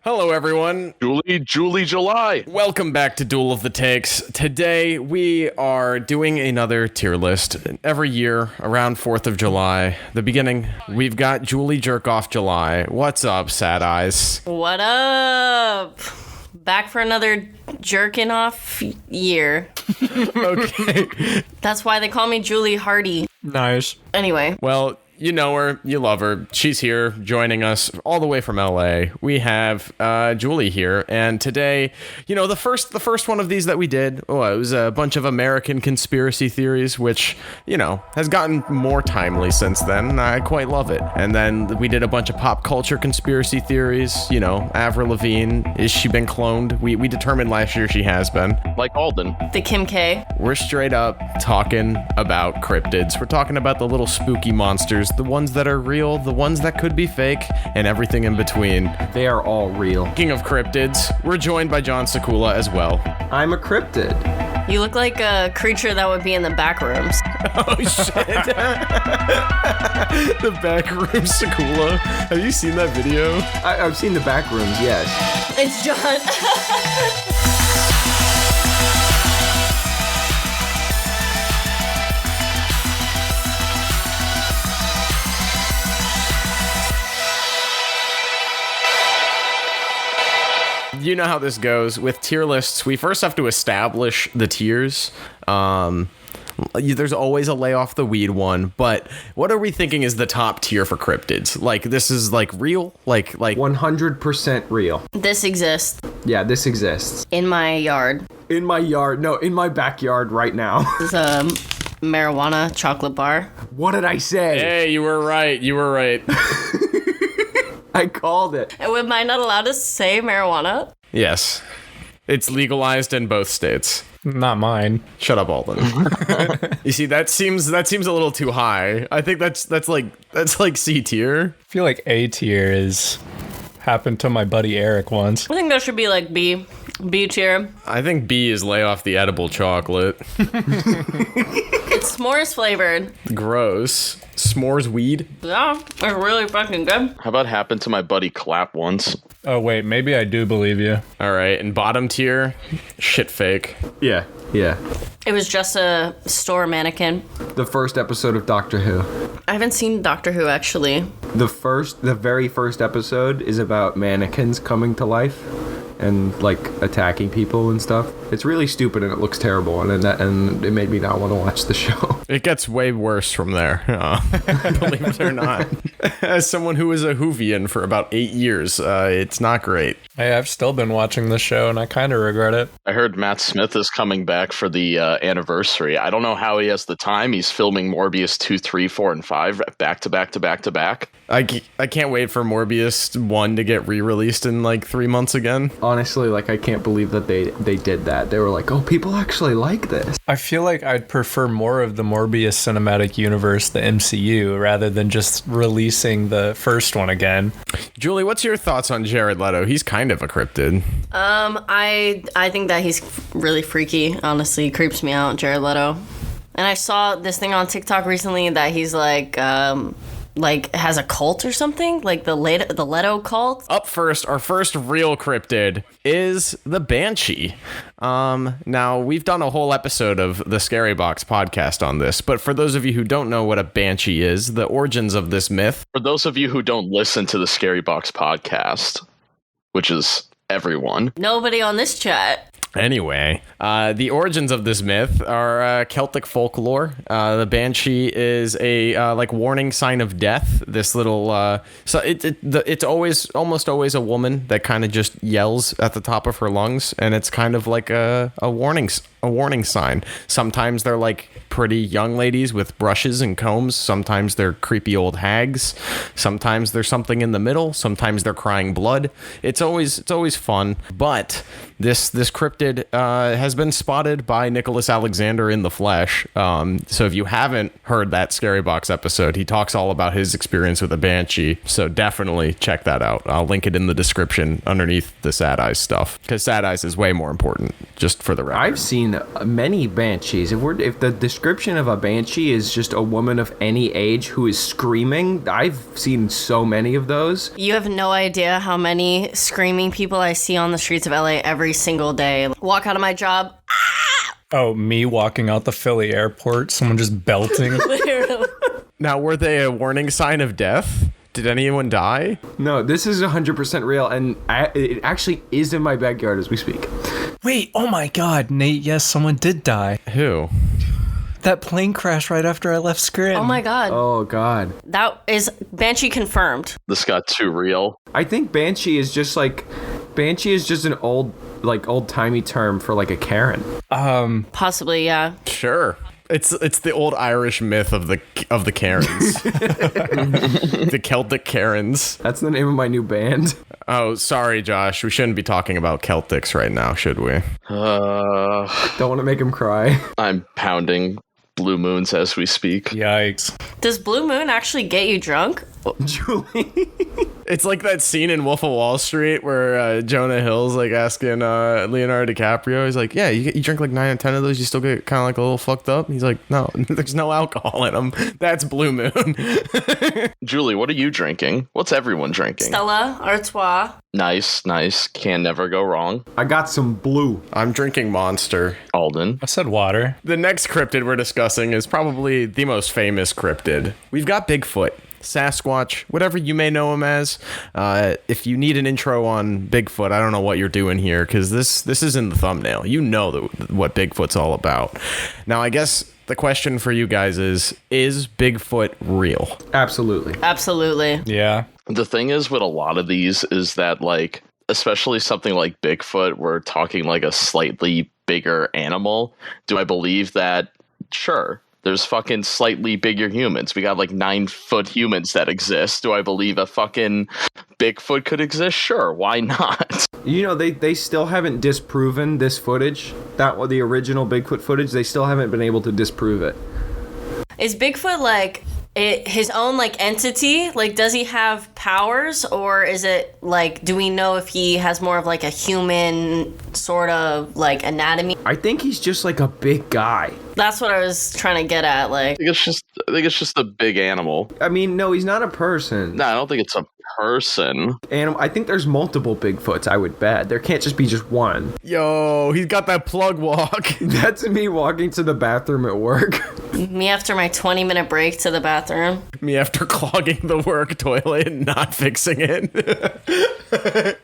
Hello, everyone. July. Welcome back to Duel of the Takes. Today, we are doing another tier list. Every year, around 4th of July, the beginning, we've got Julie Jerk-Off July. What's up, SadEyes? What up? Back for another jerking off year. Okay. That's why they call me Julie Hardy. Nice. Anyway. Well, you know her, you love her. She's here joining us all the way from LA. We have Julie here, and today, you know, the first one of these that we did, it was a bunch of American conspiracy theories, which, you know, has gotten more timely since then, and I quite love it. And then we did a bunch of pop culture conspiracy theories, you know, Avril Lavigne, is she been cloned? We determined last year she has been. Like Alden. The Kim K. We're straight up talking about cryptids. We're talking about the little spooky monsters, the ones that are real, the ones that could be fake, and everything in between. They are all real. Speaking of cryptids, we're joined by John Sakula as well. I'm a cryptid. You look like a creature that would be in the back rooms. Oh, shit. The back room Sakula. Have you seen that video? I've seen the back rooms, yes. It's John. You know how this goes. With tier lists, we first have to establish the tiers. There's always a lay off the weed one, but what are we thinking is the top tier for cryptids? Like, this is like real? Like 100% real. This exists. Yeah, this exists. In my yard. In my yard. No, in my backyard right now. There's a marijuana chocolate bar. What did I say? Hey, you were right. I called it. Am I not allowed to say marijuana? Yes. It's legalized in both states. Not mine. Shut up, Alden. You see, that seems a little too high. I think that's like C tier. I feel like A tier is happened to my buddy Eric once. I think that should be like B tier. I think B is lay off the edible chocolate. It's s'mores flavored. Gross. S'mores weed. Yeah, it's really fucking good. How about happened to my buddy Clap once? Oh wait, maybe I do believe you. All right, and bottom tier, shit fake. Yeah. It was just a store mannequin. The first episode of Doctor Who. I haven't seen Doctor Who, actually. The very first episode is about mannequins coming to life and like attacking people and stuff. It's really stupid and it looks terrible, and it made me not want to watch the show. It gets way worse from there. Believe it or not. As someone who was a Whovian for about 8 years, it's not great. Hey, I've still been watching this show and I kind of regret it. I heard Matt Smith is coming back for the anniversary. I don't know how he has the time. He's filming Morbius 2, 3, 4, and 5 back to back. I can't wait for Morbius 1 to get re-released in like 3 months again. Honestly, like, I can't believe that they did that. They were like, oh, people actually like this. I feel like I'd prefer more of the Morbius cinematic universe, the MCU, rather than just releasing the first one again. Julie, what's your thoughts on Jared Leto? He's kind of a cryptid. I think that he's really freaky. Honestly, he creeps me out, Jared Leto. And I saw this thing on TikTok recently that he's like has a cult or something, like the Leto cult. Up first, our first real cryptid is the Banshee. Now, we've done a whole episode of the Scary Box podcast on this, but for those of you who don't know what a Banshee is, the origins of this myth. For those of you who don't listen to the Scary Box podcast, which is everyone. Nobody on this chat. Anyway, the origins of this myth are Celtic folklore. The Banshee is a like warning sign of death. This little it's almost always a woman that kind of just yells at the top of her lungs, and it's kind of like a warning sign. Sometimes they're like pretty young ladies with brushes and combs. Sometimes they're creepy old hags. Sometimes there's something in the middle. Sometimes they're crying blood. It's always fun. But this cryptid cryptid has been spotted by Nicholas Alexander in the flesh. So if you haven't heard that Scary Box episode, he talks all about his experience with a Banshee. So definitely check that out. I'll link it in the description underneath the SadEyes stuff, because SadEyes is way more important, just for the record. I've seen many Banshees. If the description of a Banshee is just a woman of any age who is screaming, I've seen so many of those. You have no idea how many screaming people I see on the streets of LA every single day. Walk out of my job. Oh, me walking out the Philly airport, someone just belting. Literally. Now, were they a warning sign of death? Did anyone die? No, this is 100% real, and it actually is in my backyard as we speak. Wait, oh my God, Nate, yes, someone did die. Who? That plane crashed right after I left Scrim. Oh my God. Oh, God. That is Banshee confirmed. This got too real. I think Banshee is just an old-timey term for like a Karen. Possibly, yeah. Sure. It's the old Irish myth of the Karens. The Celtic Karens. That's the name of my new band. Oh, sorry, Josh. We shouldn't be talking about Celtics right now, should we? Don't want to make him cry. I'm pounding blue moons as we speak. Yikes. Does Blue Moon actually get you drunk? Julie. It's like that scene in Wolf of Wall Street where Jonah Hill's like asking Leonardo DiCaprio. He's like, yeah, you drink like 9 or 10 of those, you still get kind of like a little fucked up? And he's like, no, there's no alcohol in them. That's Blue Moon. Julie, what are you drinking? What's everyone drinking? Stella Artois. Nice. Can never go wrong. I got some blue. I'm drinking Monster. Alden. I said water. The next cryptid we're discussing is probably the most famous cryptid. We've got Bigfoot, Sasquatch, whatever you may know him as. If you need an intro on Bigfoot, I don't know what you're doing here, because this is in the thumbnail. You know what Bigfoot's all about. Now, I guess the question for you guys is Bigfoot real? Absolutely. Absolutely. Yeah. The thing is with a lot of these is that, like, especially something like Bigfoot, we're talking like a slightly bigger animal. Do I believe that? Sure. There's fucking slightly bigger humans. We got like 9-foot humans that exist. Do I believe a fucking Bigfoot could exist? Sure, why not? You know, they still haven't disproven this footage. The original Bigfoot footage, they still haven't been able to disprove it. Is Bigfoot like his own like entity? Like, does he have powers, or is it like, do we know if he has more of like a human sort of like anatomy? I think he's just like a big guy. That's what I was trying to get at. Like, I think it's just a big animal. I mean, no, he's not a person. No, I don't think it's a person. And I think there's multiple Bigfoots, I would bet. There can't just be just one. Yo, he's got that plug walk. That's me walking to the bathroom at work. me after my 20-minute break to the bathroom. Me after clogging the work toilet and not fixing it.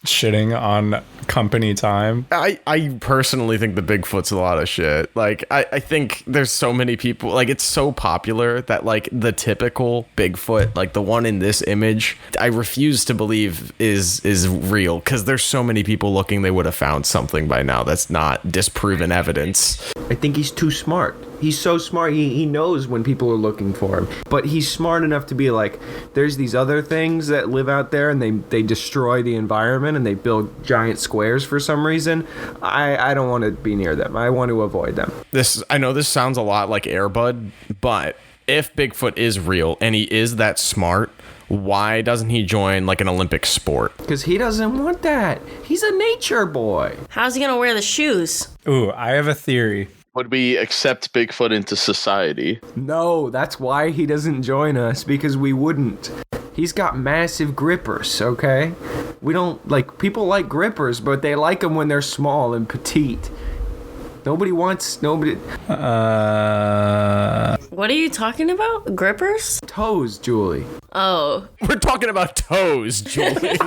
Shitting on company time. I personally think the Bigfoot's a lot of shit. Like, I think there's so many people, like, it's so popular that, like, the typical Bigfoot, like the one in this image, I refuse to believe is real, because there's so many people looking they would have found something by now that's not disproven evidence. I think he's too smart. He's so smart, he knows when people are looking for him. But he's smart enough to be like, there's these other things that live out there and they destroy the environment and they build giant squares for some reason. I don't want to be near them. I want to avoid them. I know this sounds a lot like Air Bud, but if Bigfoot is real and he is that smart, why doesn't he join like an Olympic sport? Because he doesn't want that. He's a nature boy. How's he gonna wear the shoes? Ooh, I have a theory. Would we accept Bigfoot into society? No, that's why he doesn't join us, because we wouldn't. He's got massive grippers, okay? We don't, like, people like grippers, but they like them when they're small and petite. Nobody. What are you talking about? Grippers? Toes, Julie. Oh. We're talking about toes, Julie.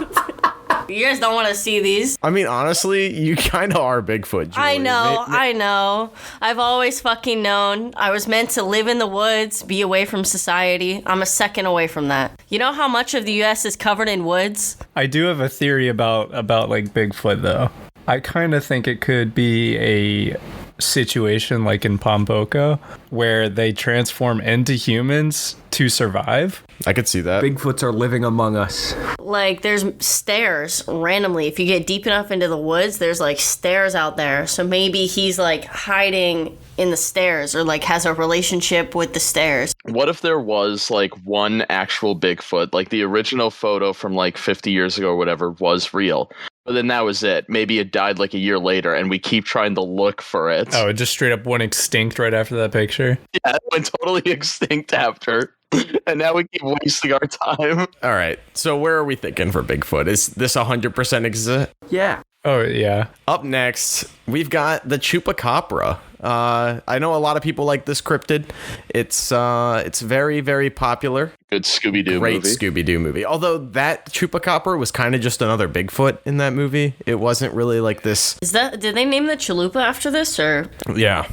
You guys don't want to see these. I mean, honestly, you kind of are Bigfoot, Julie. I know. I've always fucking known. I was meant to live in the woods, be away from society. I'm a second away from that. You know how much of the U.S. is covered in woods? I do have a theory about like Bigfoot, though. I kind of think it could be situation like in Pompoko where they transform into humans to survive. I could see that. Bigfoots are living among us. Like, there's stairs randomly. If you get deep enough into the woods, there's like stairs out there. So maybe he's like hiding in the stairs or like has a relationship with the stairs. What if there was like one actual Bigfoot, like the original photo from like 50 years ago or whatever was real, but then that was it? Maybe it died like a year later and we keep trying to look for it. Oh, it just straight up went extinct right after that picture. Yeah, it went totally extinct after. And now we keep wasting our time. All right. So where are we thinking for Bigfoot? Is this 100% exist? Yeah. Oh, yeah. Up next, we've got the Chupacabra. I know a lot of people like this cryptid. It's very, very popular. Good Scooby-Doo Great movie. Scooby-Doo movie. Although that Chupacabra was kind of just another Bigfoot in that movie. It wasn't really like this. Did they name the chalupa after this or? Yeah.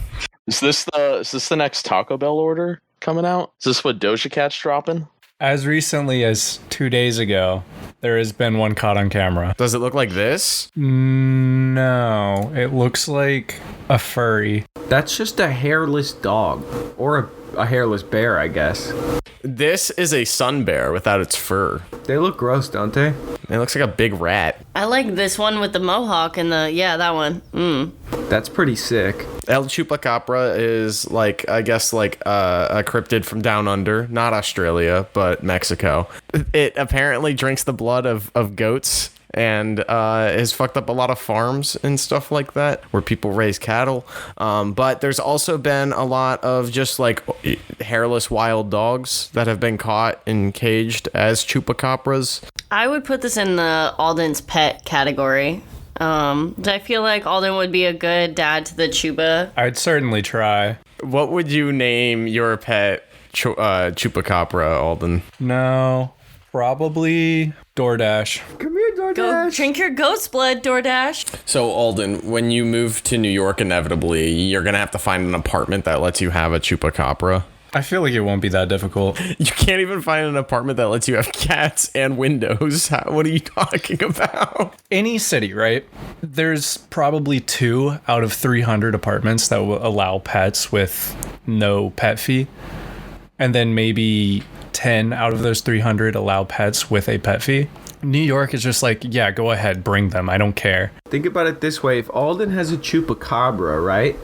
Is this the next Taco Bell order coming out? Is this what Doja Cat's dropping? As recently as 2 days ago, there has been one caught on camera. Does it look like this? No, it looks like a furry. That's just a hairless dog. Or a hairless bear, I guess. This is a sun bear without its fur. They look gross, don't they? It looks like a big rat. I like this one with the mohawk and that one. That's pretty sick. El Chupacabra is like, I guess, like a cryptid from down under, not Australia, but Mexico. It apparently drinks the blood of goats and has fucked up a lot of farms and stuff like that where people raise cattle. But there's also been a lot of just like hairless wild dogs that have been caught and caged as chupacabras. I would put this in the Alden's pet category. I feel like Alden would be a good dad to the Chupa. I'd certainly try. What would you name your pet chupacabra, Alden? No, probably DoorDash. Come here, DoorDash. Go drink your goat's blood, DoorDash. So, Alden, when you move to New York, inevitably, you're going to have to find an apartment that lets you have a chupacabra. I feel like it won't be that difficult. You can't even find an apartment that lets you have cats and windows. What are you talking about? Any city, right? There's probably 2 out of 300 apartments that will allow pets with no pet fee. And then maybe 10 out of those 300 allow pets with a pet fee. New York is just like, yeah, go ahead, bring them. I don't care. Think about it this way. If Alden has a chupacabra, right?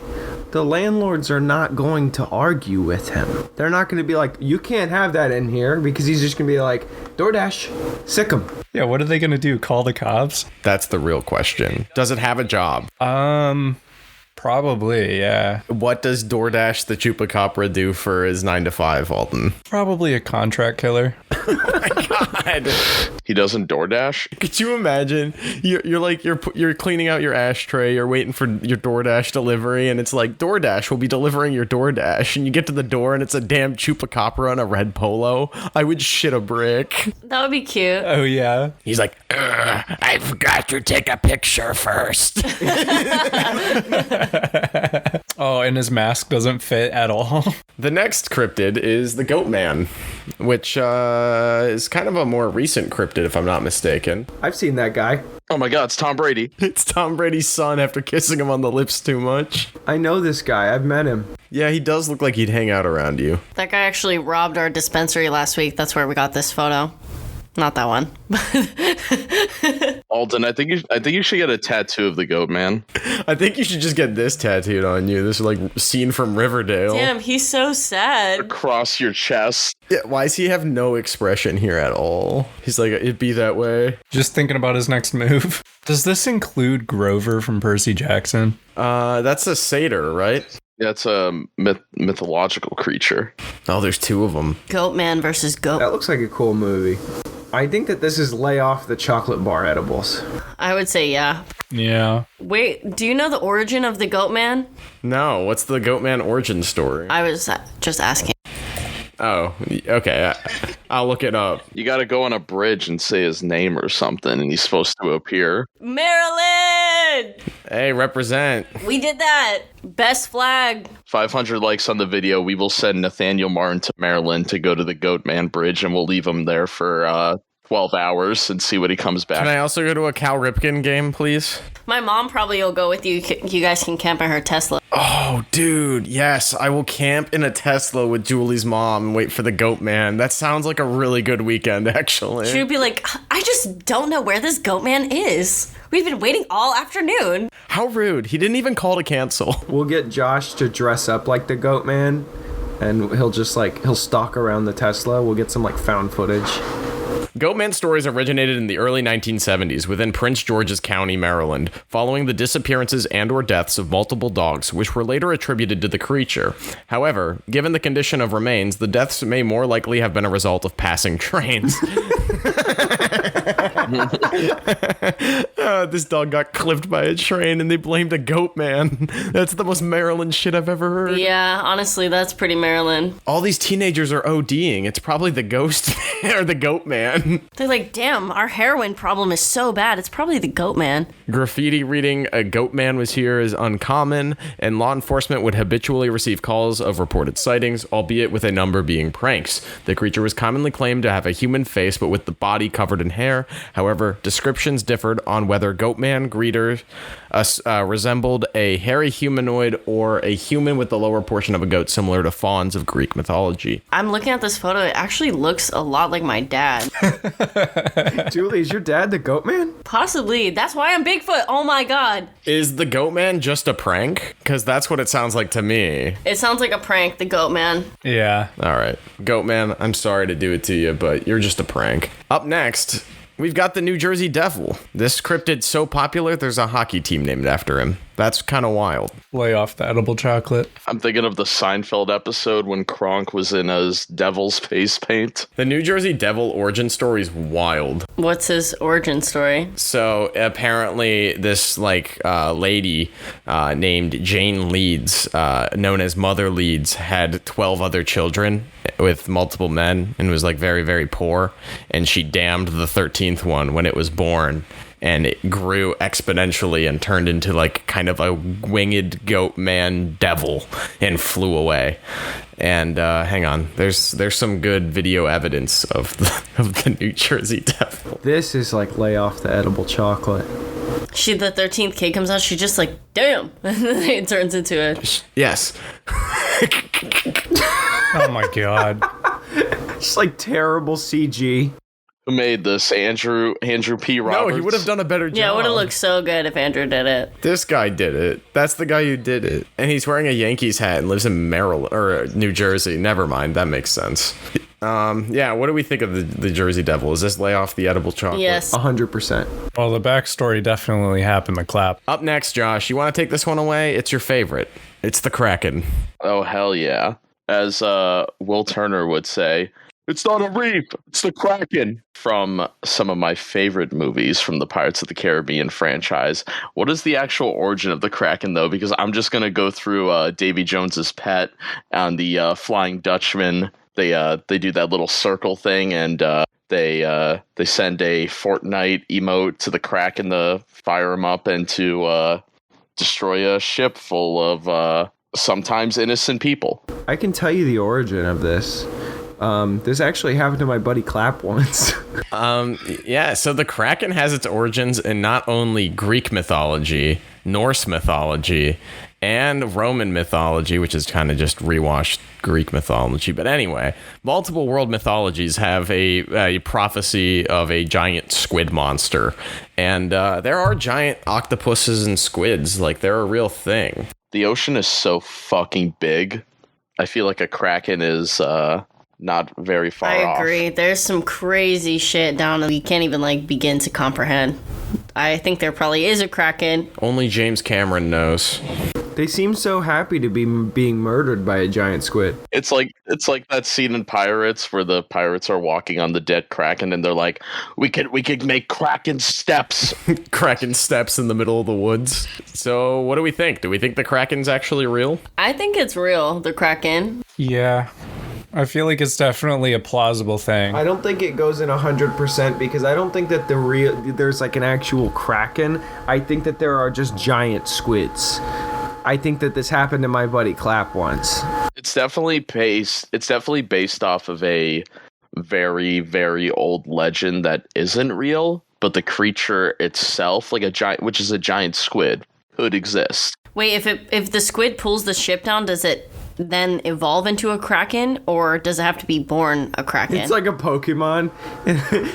The landlords are not going to argue with him. They're not going to be like, you can't have that in here, because he's just going to be like, DoorDash, sick him. Yeah, what are they going to do? Call the cops? That's the real question. Does it have a job? Probably, yeah. What does DoorDash the Chupacabra do for his 9 to 5, Alden? Probably a contract killer. God. He doesn't DoorDash? Could you imagine? You're cleaning out your ashtray, you're waiting for your DoorDash delivery, and it's like, DoorDash will be delivering your DoorDash, and you get to the door and it's a damn Chupacabra in a red polo. I would shit a brick. That would be cute. Oh, yeah. He's like, I forgot to take a picture first. Oh, and his mask doesn't fit at all. The next cryptid is the Goatman, which is kind of a more recent cryptid, if I'm not mistaken. I've seen that guy. Oh my god, it's Tom Brady. It's Tom Brady's son after kissing him on the lips too much. I know this guy. I've met him. Yeah, he does look like he'd hang out around you. That guy actually robbed our dispensary last week. That's where we got this photo. Not that one. Alden, I think you should get a tattoo of the Goatman. I think you should just get this tattooed on you. This is like scene from Riverdale. Damn, he's so sad. Across your chest. Yeah, why does he have no expression here at all? He's like, it'd be that way. Just thinking about his next move. Does this include Grover from Percy Jackson? That's a satyr, right? That's a mythological creature. Oh, there's 2 of them. Goatman versus Goat. That looks like a cool movie. I think that this is lay off the chocolate bar edibles. I would say yeah. Yeah. Wait, do you know the origin of the Goatman? No, what's the Goatman origin story? I was just asking. Oh, okay. I'll look it up. You gotta go on a bridge and say his name or something, and he's supposed to appear. Maryland! Hey, represent. We did that. Best flag. 500 likes on the video. We will send Nathaniel Martin to Maryland to go to the Goatman Bridge, and we'll leave him there for 12 hours and see what he comes back. Can I also go to a Cal Ripken game, please? My mom probably will go with you. You guys can camp in her Tesla. Oh, dude, yes. I will camp in a Tesla with Julie's mom and wait for the Goatman. That sounds like a really good weekend, actually. She would be like, I just don't know where this Goatman is. We've been waiting all afternoon. How rude. He didn't even call to cancel. We'll get Josh to dress up like the Goatman, and he'll stalk around the Tesla. We'll get some, like, found footage. Goatman stories originated in the early 1970s within Prince George's County, Maryland, following the disappearances and/or deaths of multiple dogs, which were later attributed to the creature. However, given the condition of remains, the deaths may more likely have been a result of passing trains. This dog got clipped by a train and they blamed a Goatman. That's the most Maryland shit I've ever heard. Yeah, honestly, that's pretty Maryland. All these teenagers are ODing. It's probably the ghost or the Goatman. They're like, damn, our heroin problem is so bad. It's probably the Goatman. Graffiti reading a Goatman was here is uncommon, and law enforcement would habitually receive calls of reported sightings, albeit with a number being pranks. The creature was commonly claimed to have a human face, but with the body covered in hair. However, descriptions differed on whether Goatman greeter resembled a hairy humanoid or a human with the lower portion of a goat, similar to fauns of Greek mythology. I'm looking at this photo. It actually looks a lot like my dad. Julie, is your dad the Goatman? Possibly. That's why I'm Bigfoot. Oh my god. Is the Goatman just a prank? Because that's what it sounds like to me. It sounds like a prank, the Goatman. Yeah. All right. Goatman, I'm sorry to do it to you, but you're just a prank. Up next, we've got the New Jersey Devil. This cryptid's so popular, there's a hockey team named after him. That's kind of wild. Lay off the edible chocolate. I'm thinking of the Seinfeld episode when Kronk was in his devil's face paint. The New Jersey Devil origin story is wild. What's his origin story? So apparently this lady named Jane Leeds, known as Mother Leeds, had 12 other children with multiple men and was very, very poor. And she damned the 13th one when it was born. And it grew exponentially and turned into kind of a winged goat man devil and flew away. And hang on, there's some good video evidence of the New Jersey Devil. This is like lay off the edible chocolate. The 13th kid comes out, she's just like, damn. And then it turns into it. Yes. Oh my god. It's like terrible CG. Who made this? Andrew P. Roberts? No, he would have done a better job. Yeah, it would have looked so good if Andrew did it. This guy did it. That's the guy who did it. And he's wearing a Yankees hat and lives in Maryland or New Jersey. Never mind. That makes sense. Yeah, what do we think of the Jersey Devil? Is this lay off the edible chocolate? Yes. 100%. Well, the backstory definitely happened to clap. Up next, Josh, you want to take this one away? It's your favorite. It's the Kraken. Oh, hell yeah. As Will Turner would say, it's not a reef, it's the Kraken. From some of my favorite movies from the Pirates of the Caribbean franchise. What is the actual origin of the Kraken, though? Because I'm just going to go through Davy Jones's Pet and the Flying Dutchman. They do that little circle thing, and they send a Fortnite emote to the Kraken to fire him up and to destroy a ship full of sometimes innocent people. I can tell you the origin of this. This actually happened to my buddy Clap once. Yeah, so the Kraken has its origins in not only Greek mythology, Norse mythology, and Roman mythology, which is kind of just rewashed Greek mythology. But anyway, multiple world mythologies have a prophecy of a giant squid monster. And there are giant octopuses and squids. They're a real thing. The ocean is so fucking big. I feel like a Kraken is not very far off. I agree. There's some crazy shit down that we can't even begin to comprehend. I think there probably is a Kraken. Only James Cameron knows. They seem so happy to be being murdered by a giant squid. It's like that scene in Pirates where the pirates are walking on the dead Kraken and they're like, we could make Kraken steps. Kraken steps in the middle of the woods. So what do we think? Do we think the Kraken's actually real? I think it's real, the Kraken. Yeah. I feel like it's definitely a plausible thing. I don't think it goes in 100% because I don't think that there's an actual Kraken. I think that there are just giant squids. I think that this happened to my buddy Clap once. It's definitely based off of a very, very old legend that isn't real, but the creature itself, like a giant, which is a giant squid, could exist. Wait, if the squid pulls the ship down, does it then evolve into a kraken, or does it have to be born a kraken? It's like a Pokemon.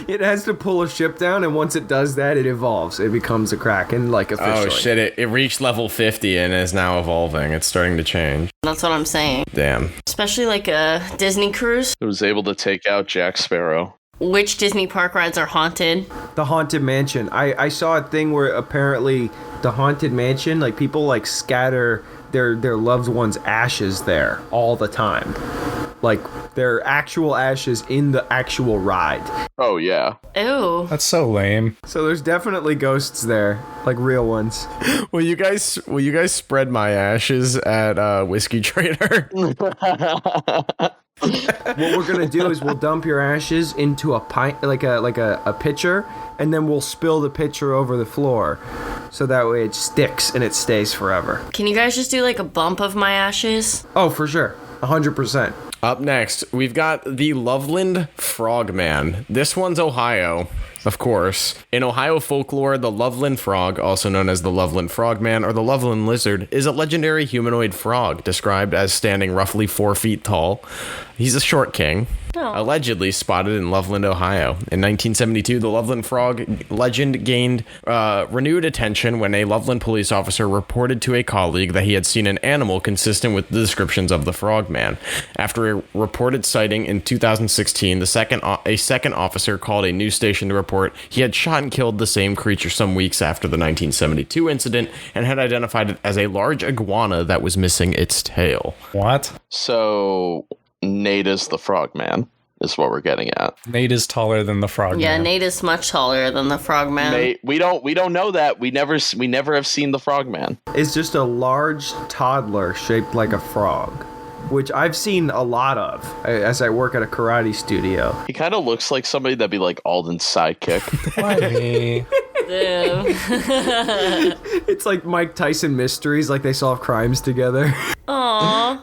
It has to pull a ship down, and once it does that, it evolves. It becomes a Kraken, like officially. Oh shit! It reached level 50 and is now evolving. It's starting to change. That's what I'm saying. Damn. Especially like a Disney cruise. It was able to take out Jack Sparrow. Which Disney park rides are haunted? The Haunted Mansion. I saw a thing where apparently the Haunted Mansion, like people like scatter their loved ones' ashes there all the time. Like their actual ashes in the actual ride. Oh, yeah. Ew. That's so lame. So there's definitely ghosts there, like real ones. Will you guys spread my ashes at Whiskey Trader? What we're gonna do is we'll dump your ashes into a pint, like a pitcher, and then we'll spill the pitcher over the floor, so that way it sticks and it stays forever. Can you guys just do like a bump of my ashes? Oh, for sure, 100%. Up next, we've got the Loveland Frogman. This one's Ohio, of course. In Ohio folklore, the Loveland Frog, also known as the Loveland Frogman or the Loveland Lizard, is a legendary humanoid frog described as standing roughly 4 feet tall. He's a short king, allegedly spotted in Loveland, Ohio. In 1972, the Loveland Frog legend gained renewed attention when a Loveland police officer reported to a colleague that he had seen an animal consistent with the descriptions of the Frogman. After a reported sighting in 2016, a second officer called a news station to report he had shot and killed the same creature some weeks after the 1972 incident and had identified it as a large iguana that was missing its tail. What? So Nate is the Frogman, is what we're getting at. Nate is taller than the frog. Yeah, man. Nate is much taller than the frogman. Nate, we don't know that. We never have seen the Frogman. It's just a large toddler shaped like a frog, which I've seen a lot of as I work at a karate studio. He kind of looks like somebody that'd be like Alden's sidekick. Why me? Ew. It's like Mike Tyson Mysteries, like they solve crimes together. Aw.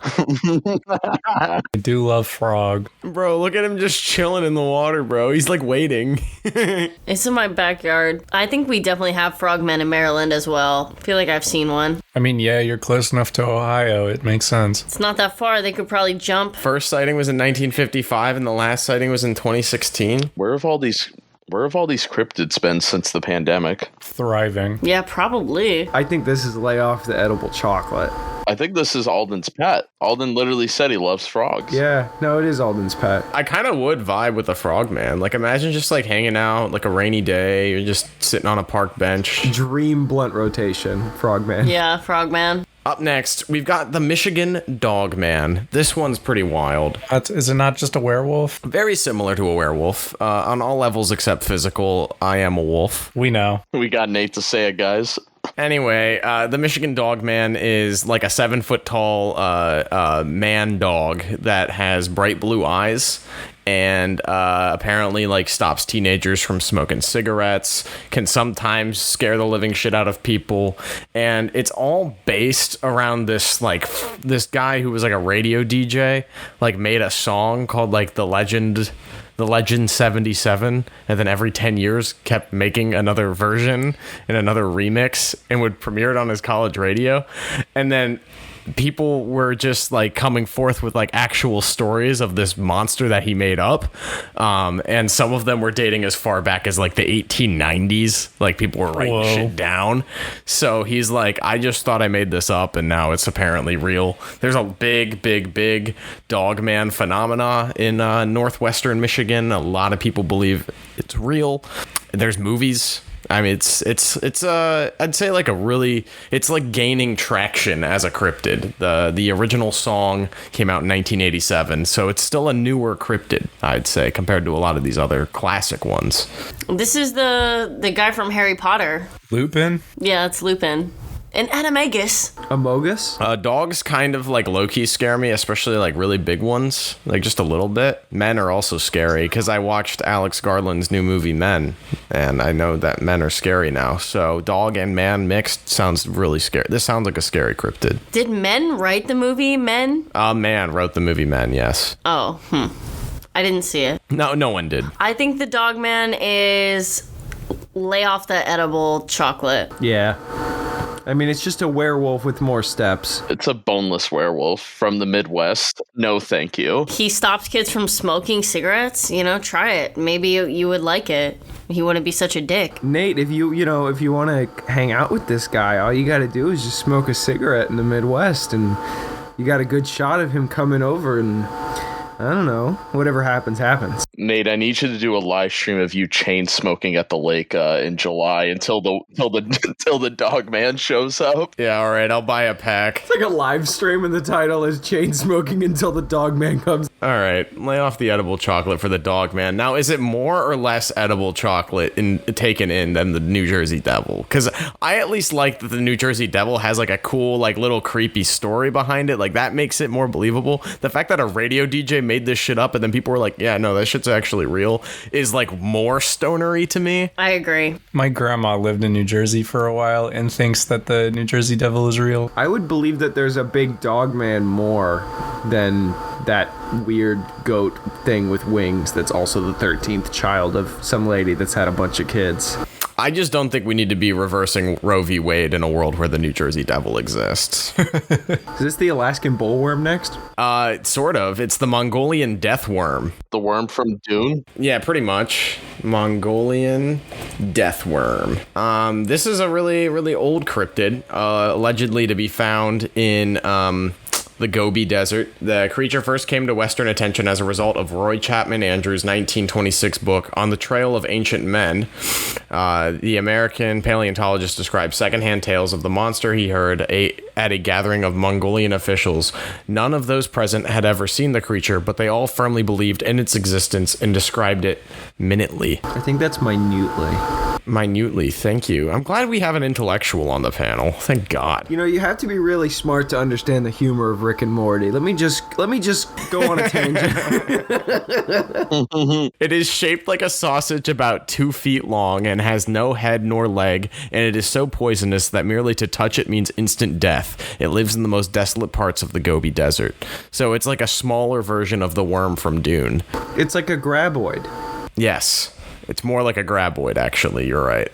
I do love frog. Bro, look at him just chilling in the water, bro. He's like waiting. It's in my backyard. I think we definitely have frogmen in Maryland as well. I feel like I've seen one. I mean, yeah, you're close enough to Ohio. It makes sense. It's not that far. They could probably jump. First sighting was in 1955 and the last sighting was in 2016. Where have all these cryptids been since the pandemic? Thriving. Yeah, probably. I think this is lay off the edible chocolate. I think this is Alden's pet. Alden literally said he loves frogs. Yeah, no, it is Alden's pet. I kind of would vibe with the Frogman. Like, imagine just like hanging out like a rainy day. You're just sitting on a park bench. Dream blunt rotation, Frogman. Yeah, frogman. Up next, we've got the Michigan Dogman. This one's pretty wild. Is it not just a werewolf? Very similar to a werewolf. On all levels except physical, I am a wolf. We know. We got Nate to say it, guys. Anyway, the Michigan Dogman is like a 7 foot tall man dog that has bright blue eyes and apparently like stops teenagers from smoking cigarettes, can sometimes scare the living shit out of people, and it's all based around this guy who was like a radio DJ, like made a song called like The Legend 77, and then every 10 years kept making another version and another remix and would premiere it on his college radio. And then people were just like coming forth with like actual stories of this monster that he made up, and some of them were dating as far back as like the 1890s. Like people were writing shit down. So he's like, I just thought I made this up and now it's apparently real. There's a big dogman phenomena in northwestern Michigan. A lot of people believe it's real. There's movies. I mean, it's I'd say like it's like gaining traction as a cryptid. The original song came out in 1987, so it's still a newer cryptid, I'd say, compared to a lot of these other classic ones. This is the guy from Harry Potter. Lupin? Yeah, it's Lupin. And Animagus. Amogus? Dogs kind of like low-key scare me, especially like really big ones, like just a little bit. Men are also scary because I watched Alex Garland's new movie Men, and I know that men are scary now. So dog and man mixed sounds really scary. This sounds like a scary cryptid. Did Men write the movie Men? Man wrote the movie Men, yes. Oh, I didn't see it. No one did. I think the Dogman is lay off the edible chocolate. Yeah. I mean, it's just a werewolf with more steps. It's a boneless werewolf from the Midwest. No, thank you. He stops kids from smoking cigarettes. Try it. Maybe you would like it. He wouldn't be such a dick. Nate, if you want to hang out with this guy, all you got to do is just smoke a cigarette in the Midwest, and you got a good shot of him coming over, and I don't know, whatever happens, happens. Nate, I need you to do a live stream of you chain smoking at the lake in July until the dog man shows up. Yeah, all right, I'll buy a pack. It's like a live stream, and the title is Chain Smoking Until the Dog Man Comes. All right, lay off the edible chocolate for the dog man. Now, is it more or less edible chocolate taken in than the New Jersey Devil? Because I at least like that the New Jersey Devil has like a cool, like little creepy story behind it. Like that makes it more believable. The fact that a radio DJ made this shit up and then people were like, yeah, no, that shit's actually real, is like more stonery to me. I agree. My grandma lived in New Jersey for a while and thinks that the New Jersey Devil is real. I would believe that there's a big dog man more than that weird goat thing with wings that's also the 13th child of some lady that's had a bunch of kids. I just don't think we need to be reversing Roe v. Wade in a world where the New Jersey Devil exists. Is this the Alaskan bullworm next? Sort of. It's the Mongolian death worm. The worm from Dune? Yeah, pretty much. Mongolian death worm. This is a really, really old cryptid, allegedly to be found in the Gobi Desert. The creature first came to Western attention as a result of Roy Chapman Andrews' 1926 book, On the Trail of Ancient Men. The American paleontologist described secondhand tales of the monster he heard at a gathering of Mongolian officials. None of those present had ever seen the creature, but they all firmly believed in its existence and described it minutely. I think that's minutely. Minutely, thank you. I'm glad we have an intellectual on the panel. Thank God. You have to be really smart to understand the humor of Rick and Morty. Let me just go on a tangent. It is shaped like a sausage about 2 feet long and has no head nor leg, and it is so poisonous that merely to touch it means instant death. It lives in the most desolate parts of the Gobi Desert. So it's like a smaller version of the worm from Dune. It's like a graboid. Yes. It's more like a graboid, actually. You're right.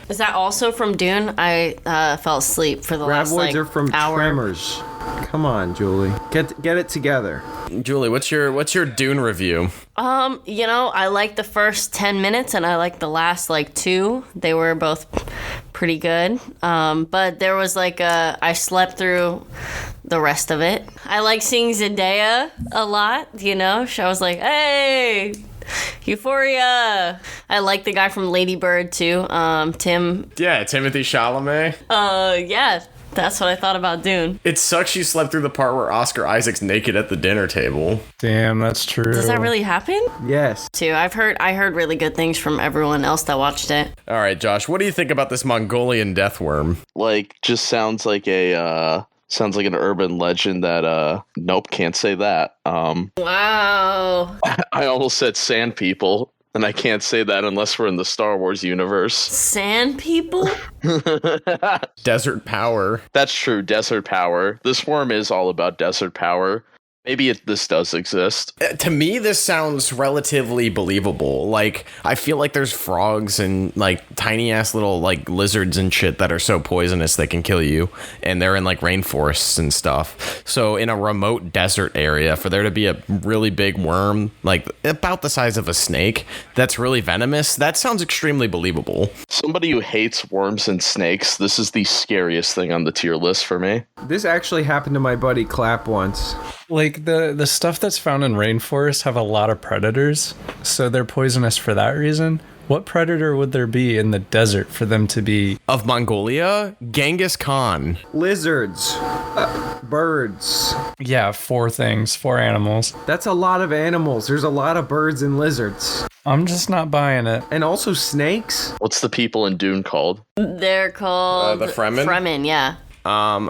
Is that also from Dune? I fell asleep for the last Graboids are from hour. Tremors. Come on, Julie. Get it together. Julie, what's your Dune review? I like the first 10 minutes and I like the last 2. They were both pretty good. But there was I slept through the rest of it. I like seeing Zendaya a lot, She was like, hey, Euphoria. I like the guy from Lady Bird too, Tim. Yeah, Timothy Chalamet. Yeah, that's what I thought about Dune. It sucks you slept through the part where Oscar Isaac's naked at the dinner table. Damn, that's true. Does that really happen? Yes. Too. I heard really good things from everyone else that watched it. All right, Josh, what do you think about this Mongolian death worm? Just sounds like an urban legend that nope, can't say that. Wow. I almost said sand people, and I can't say that unless we're in the Star Wars universe. Sand people? Desert power. That's true, desert power. This worm is all about desert power. Maybe this does exist. To me, this sounds relatively believable. I feel like there's frogs and tiny ass little lizards and shit that are so poisonous they can kill you, and they're in rainforests and stuff. So in a remote desert area, for there to be a really big worm about the size of a snake that's really venomous, that sounds extremely believable. Somebody who hates worms and snakes, this is the scariest thing on the tier list for me. This actually happened to my buddy Clap once. The stuff that's found in rainforests have a lot of predators, so they're poisonous for that reason. What predator would there be in the desert for them to be? Of Mongolia? Genghis Khan. Lizards. Birds. Yeah, 4 animals. That's a lot of animals. There's a lot of birds and lizards. I'm just not buying it. And also snakes. What's the people in Dune called? They're called... the Fremen? Fremen, yeah.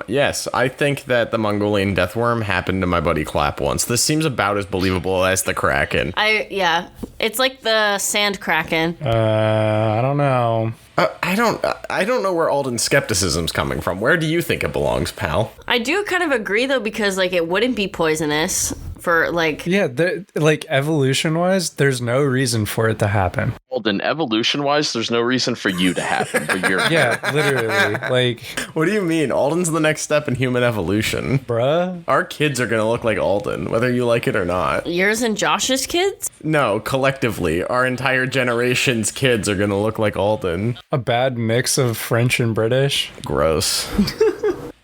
Yes, I think that the Mongolian death worm happened to my buddy Clap once. This seems about as believable as the Kraken. Yeah. It's like the sand Kraken. I don't know. I don't know where Alden's skepticism's coming from. Where do you think it belongs, pal? I do kind of agree though, because it wouldn't be poisonous for like. Yeah, like evolution-wise, there's no reason for it to happen. Well, then evolution-wise, there's no reason for you to happen. But you're Yeah, literally. Like, What do you mean? Alden's the next step in human evolution. bruh. Our kids are gonna look like Alden, whether you like it or not. Yours and Josh's kids? No, collectively, our entire generation's kids are gonna look like Alden. A bad mix of French and British. Gross.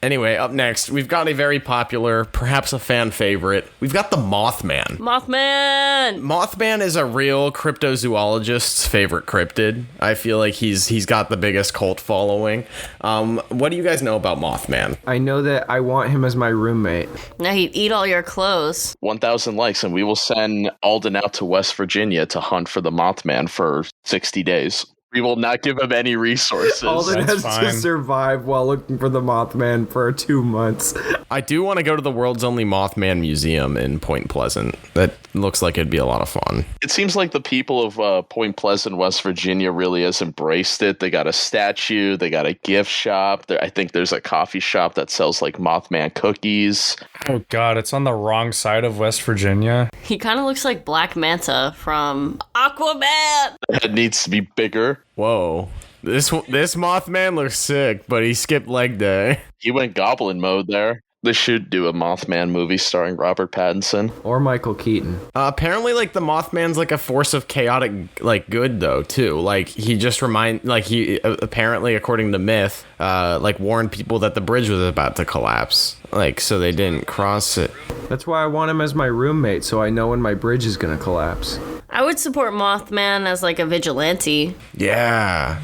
Anyway, up next, we've got a very popular, perhaps a fan favorite. We've got the Mothman. Mothman! Mothman is a real cryptozoologist's favorite cryptid. I feel like he's got the biggest cult following. What do you guys know about Mothman? I know that I want him as my roommate. Now he'd eat all your clothes. 1,000 likes, and we will send Alden out to West Virginia to hunt for the Mothman for 60 days. We will not give him any resources. Alden That's has to fine. survive while looking for the Mothman for 2 months. I do want to go to the world's only Mothman museum in Point Pleasant. That looks like it'd be a lot of fun. It seems like the people of Point Pleasant, West Virginia, really has embraced it. They got a statue. They got a gift shop. I think there's a coffee shop that sells like Mothman cookies. Oh god, it's on the wrong side of West Virginia. He kind of looks like Black Manta from Aquaman! It needs to be bigger. Whoa. This Mothman looks sick, but he skipped leg day. He went goblin mode there. They should do a Mothman movie starring Robert Pattinson. Or Michael Keaton. Apparently, like, the Mothman's like a force of chaotic, like, good though too. Like, he just he apparently, according to myth, like warned people that the bridge was about to collapse, like, so they didn't cross it. That's why I want him as my roommate, so I know when my bridge is gonna collapse. I would support Mothman as like a vigilante. Yeah,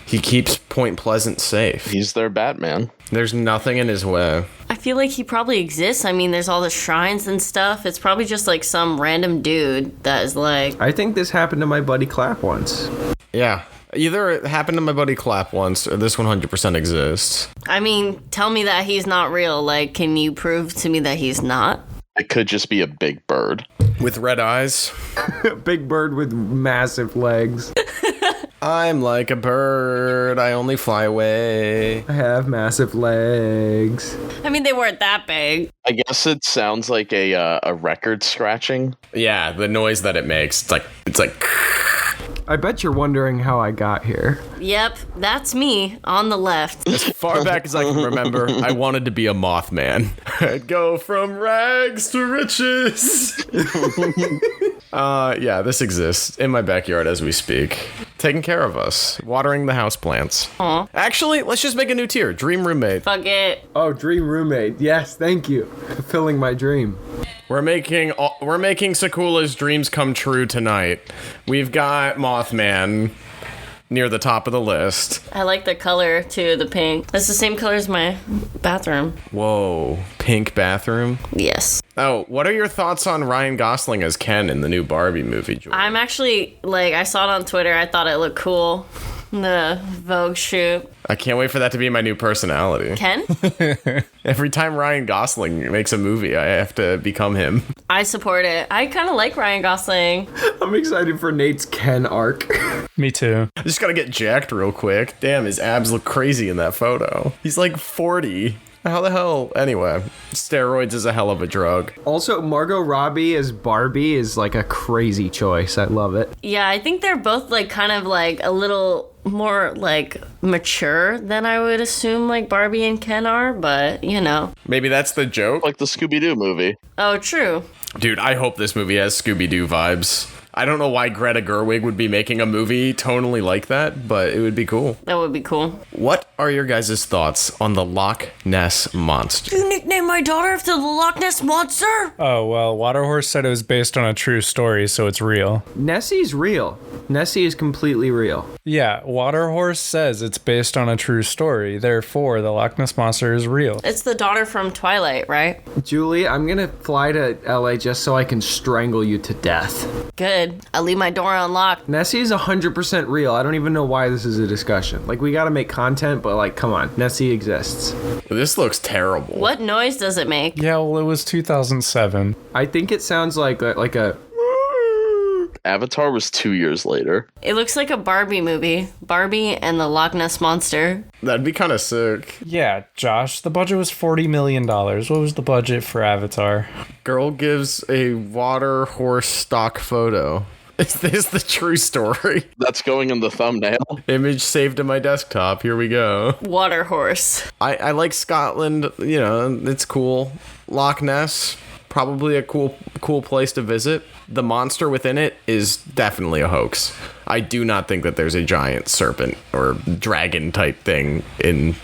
he keeps Point Pleasant safe. He's their Batman. There's nothing in his way. I feel like he probably exists. I mean, there's all the shrines and stuff. It's probably just like some random dude that is like. I think this happened to my buddy Clap once. Yeah. Either it happened to my buddy Clap once, or this 100% exists. I mean, tell me that he's not real. Like, can you prove to me that he's not? It could just be a big bird. With red eyes. Big bird with massive legs. I'm like a bird, I only fly away. I have massive legs. I mean, they weren't that big. I guess it sounds like a record scratching. Yeah, the noise that it makes, it's like I bet you're wondering how I got here. Yep, that's me on the left. as far back as I can remember, I wanted to be a Mothman. I'd go from rags to riches. Yeah, this exists in my backyard as we speak. Taking care of us, watering the houseplants. Aw. Actually, let's just make a new tier, Dream Roommate. Fuck it. Oh, dream roommate. Yes, thank you. Fulfilling my dream. We're making Sakula's dreams come true tonight. We've got Mothman near the top of the list. I like the color too, the pink. That's the same color as my bathroom. Whoa, pink bathroom. Yes. Oh, what are your thoughts on Ryan Gosling as Ken in the new Barbie movie, Joy? I'm actually, like, I saw it on Twitter. I thought it looked cool. The Vogue shoot. I can't wait for that to be my new personality. Ken? Every time Ryan Gosling makes a movie, I have to become him. I support it. I kind of like Ryan Gosling. I'm excited for Nate's Ken arc. Me too. I just gotta get jacked real quick. Damn, his abs look crazy in that photo. He's like 40. How the hell? Anyway, steroids is a hell of a drug. Also, Margot Robbie as Barbie is like a crazy choice. I love it. Yeah, I think they're both, like, kind of, like, a little more, like, mature than I would assume, like, Barbie and Ken are, but, you know. Maybe that's the joke? Like the Scooby-Doo movie. Oh, true. Dude, I hope this movie has Scooby-Doo vibes. I don't know why Greta Gerwig would be making a movie tonally like that, but it would be cool. That would be cool. What are your guys' thoughts on the Loch Ness Monster? You nicknamed my daughter after the Loch Ness Monster? Oh, well, Waterhorse said it was based on a true story, so it's real. Nessie's real. Nessie is completely real. Yeah, Waterhorse says it's based on a true story, therefore the Loch Ness Monster is real. It's the daughter from Twilight, right? Julie, I'm gonna fly to LA just so I can strangle you to death. Good. I'll leave my door unlocked. Nessie is 100% real. I don't even know why this is a discussion. Like, we gotta make content, but like, come on. Nessie exists. This looks terrible. What noise does it make? Yeah, well, it was 2007. I think it sounds like a Avatar was 2 years later. It looks like a Barbie movie. Barbie and the Loch Ness Monster. That'd be kind of sick. Yeah, Josh, the budget was $40 million. What was the budget for Avatar? Girl gives a water horse stock photo. Is this the true story? That's going in the thumbnail. Image saved to my desktop. Here we go. Water horse. I like Scotland. You know, it's cool. Loch Ness, probably a cool place to visit. The monster within it is definitely a hoax. I do not think that there's a giant serpent or dragon type thing in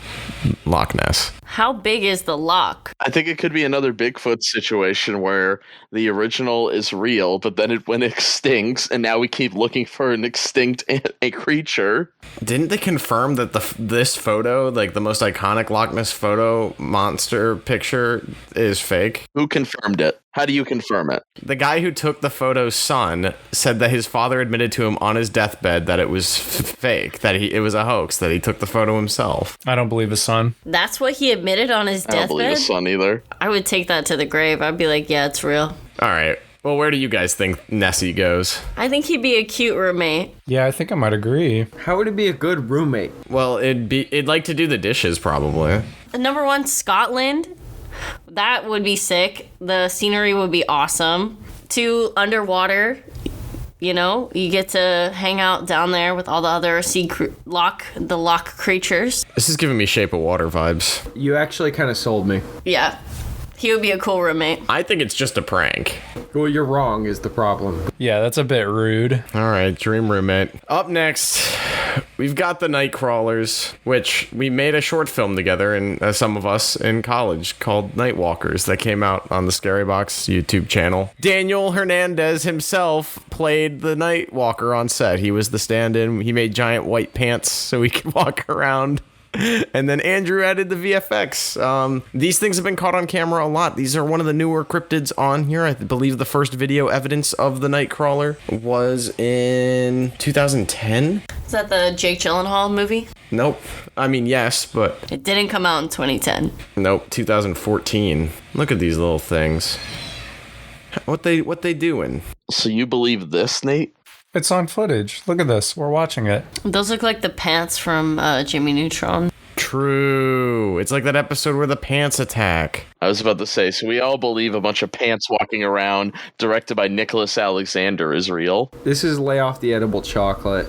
Loch Ness. How big is the loch? I think it could be another Bigfoot situation where the original is real, but then it went extinct, and now we keep looking for an extinct a creature. Didn't they confirm that this photo, like the most iconic Loch Ness photo monster picture, is fake? Who confirmed it? How do you confirm it? The guy who took the photo's son said that his father admitted to him on his deathbed that it was fake, that it was a hoax, that he took the photo himself. I don't believe his son. That's what he admitted on his I don't believe his deathbed? son either. I would take that to the grave. I'd be like, yeah, it's real. All right. Well, where do you guys think Nessie goes? I think he'd be a cute roommate. Yeah, I think I might agree. How would it be a good roommate? Well, it'd like to do the dishes probably. Number one, Scotland. That would be sick. The scenery would be awesome. 2, underwater. You know, you get to hang out down there with all the other loch creatures. This is giving me Shape of Water vibes. You actually kind of sold me. Yeah. He would be a cool roommate. I think it's just a prank. Well, you're wrong is the problem. Yeah, that's a bit rude. All right, dream roommate. Up next, we've got the Night Crawlers, which we made a short film together, and some of us in college, called Night Walkers, that came out on the Scary Box YouTube channel. Daniel Hernandez himself played the Night Walker on set. He was the stand-in. He made giant white pants so he could walk around. And then Andrew added the VFX. These things have been caught on camera a lot. These are one of the newer cryptids on here. I believe the first video evidence of the Nightcrawler was in 2010. Is that the Jake Gyllenhaal movie? Nope. I mean, yes, but It didn't come out in 2010. nope. 2014. Look at these little things. What they doing? So you believe this, Nate? It's on footage. Look at this. We're watching it. Those look like the pants from Jimmy Neutron. True. It's like that episode where the pants attack. I was about to say, so we all believe a bunch of pants walking around, directed by Nicholas Alexander, is real. This is lay off the edible chocolate.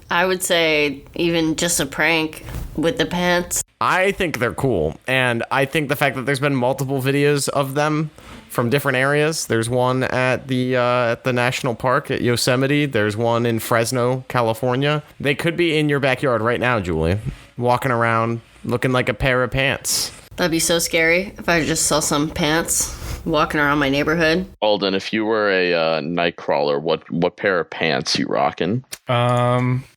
I would say even just a prank with the pants. I think they're cool, and I think the fact that there's been multiple videos of them from different areas. There's one at the national park at Yosemite. There's one in Fresno, California. They could be in your backyard right now, Julie, walking around looking like a pair of pants. That'd be so scary if I just saw some pants walking around my neighborhood. Alden, if you were a Nightcrawler, what pair of pants you rocking?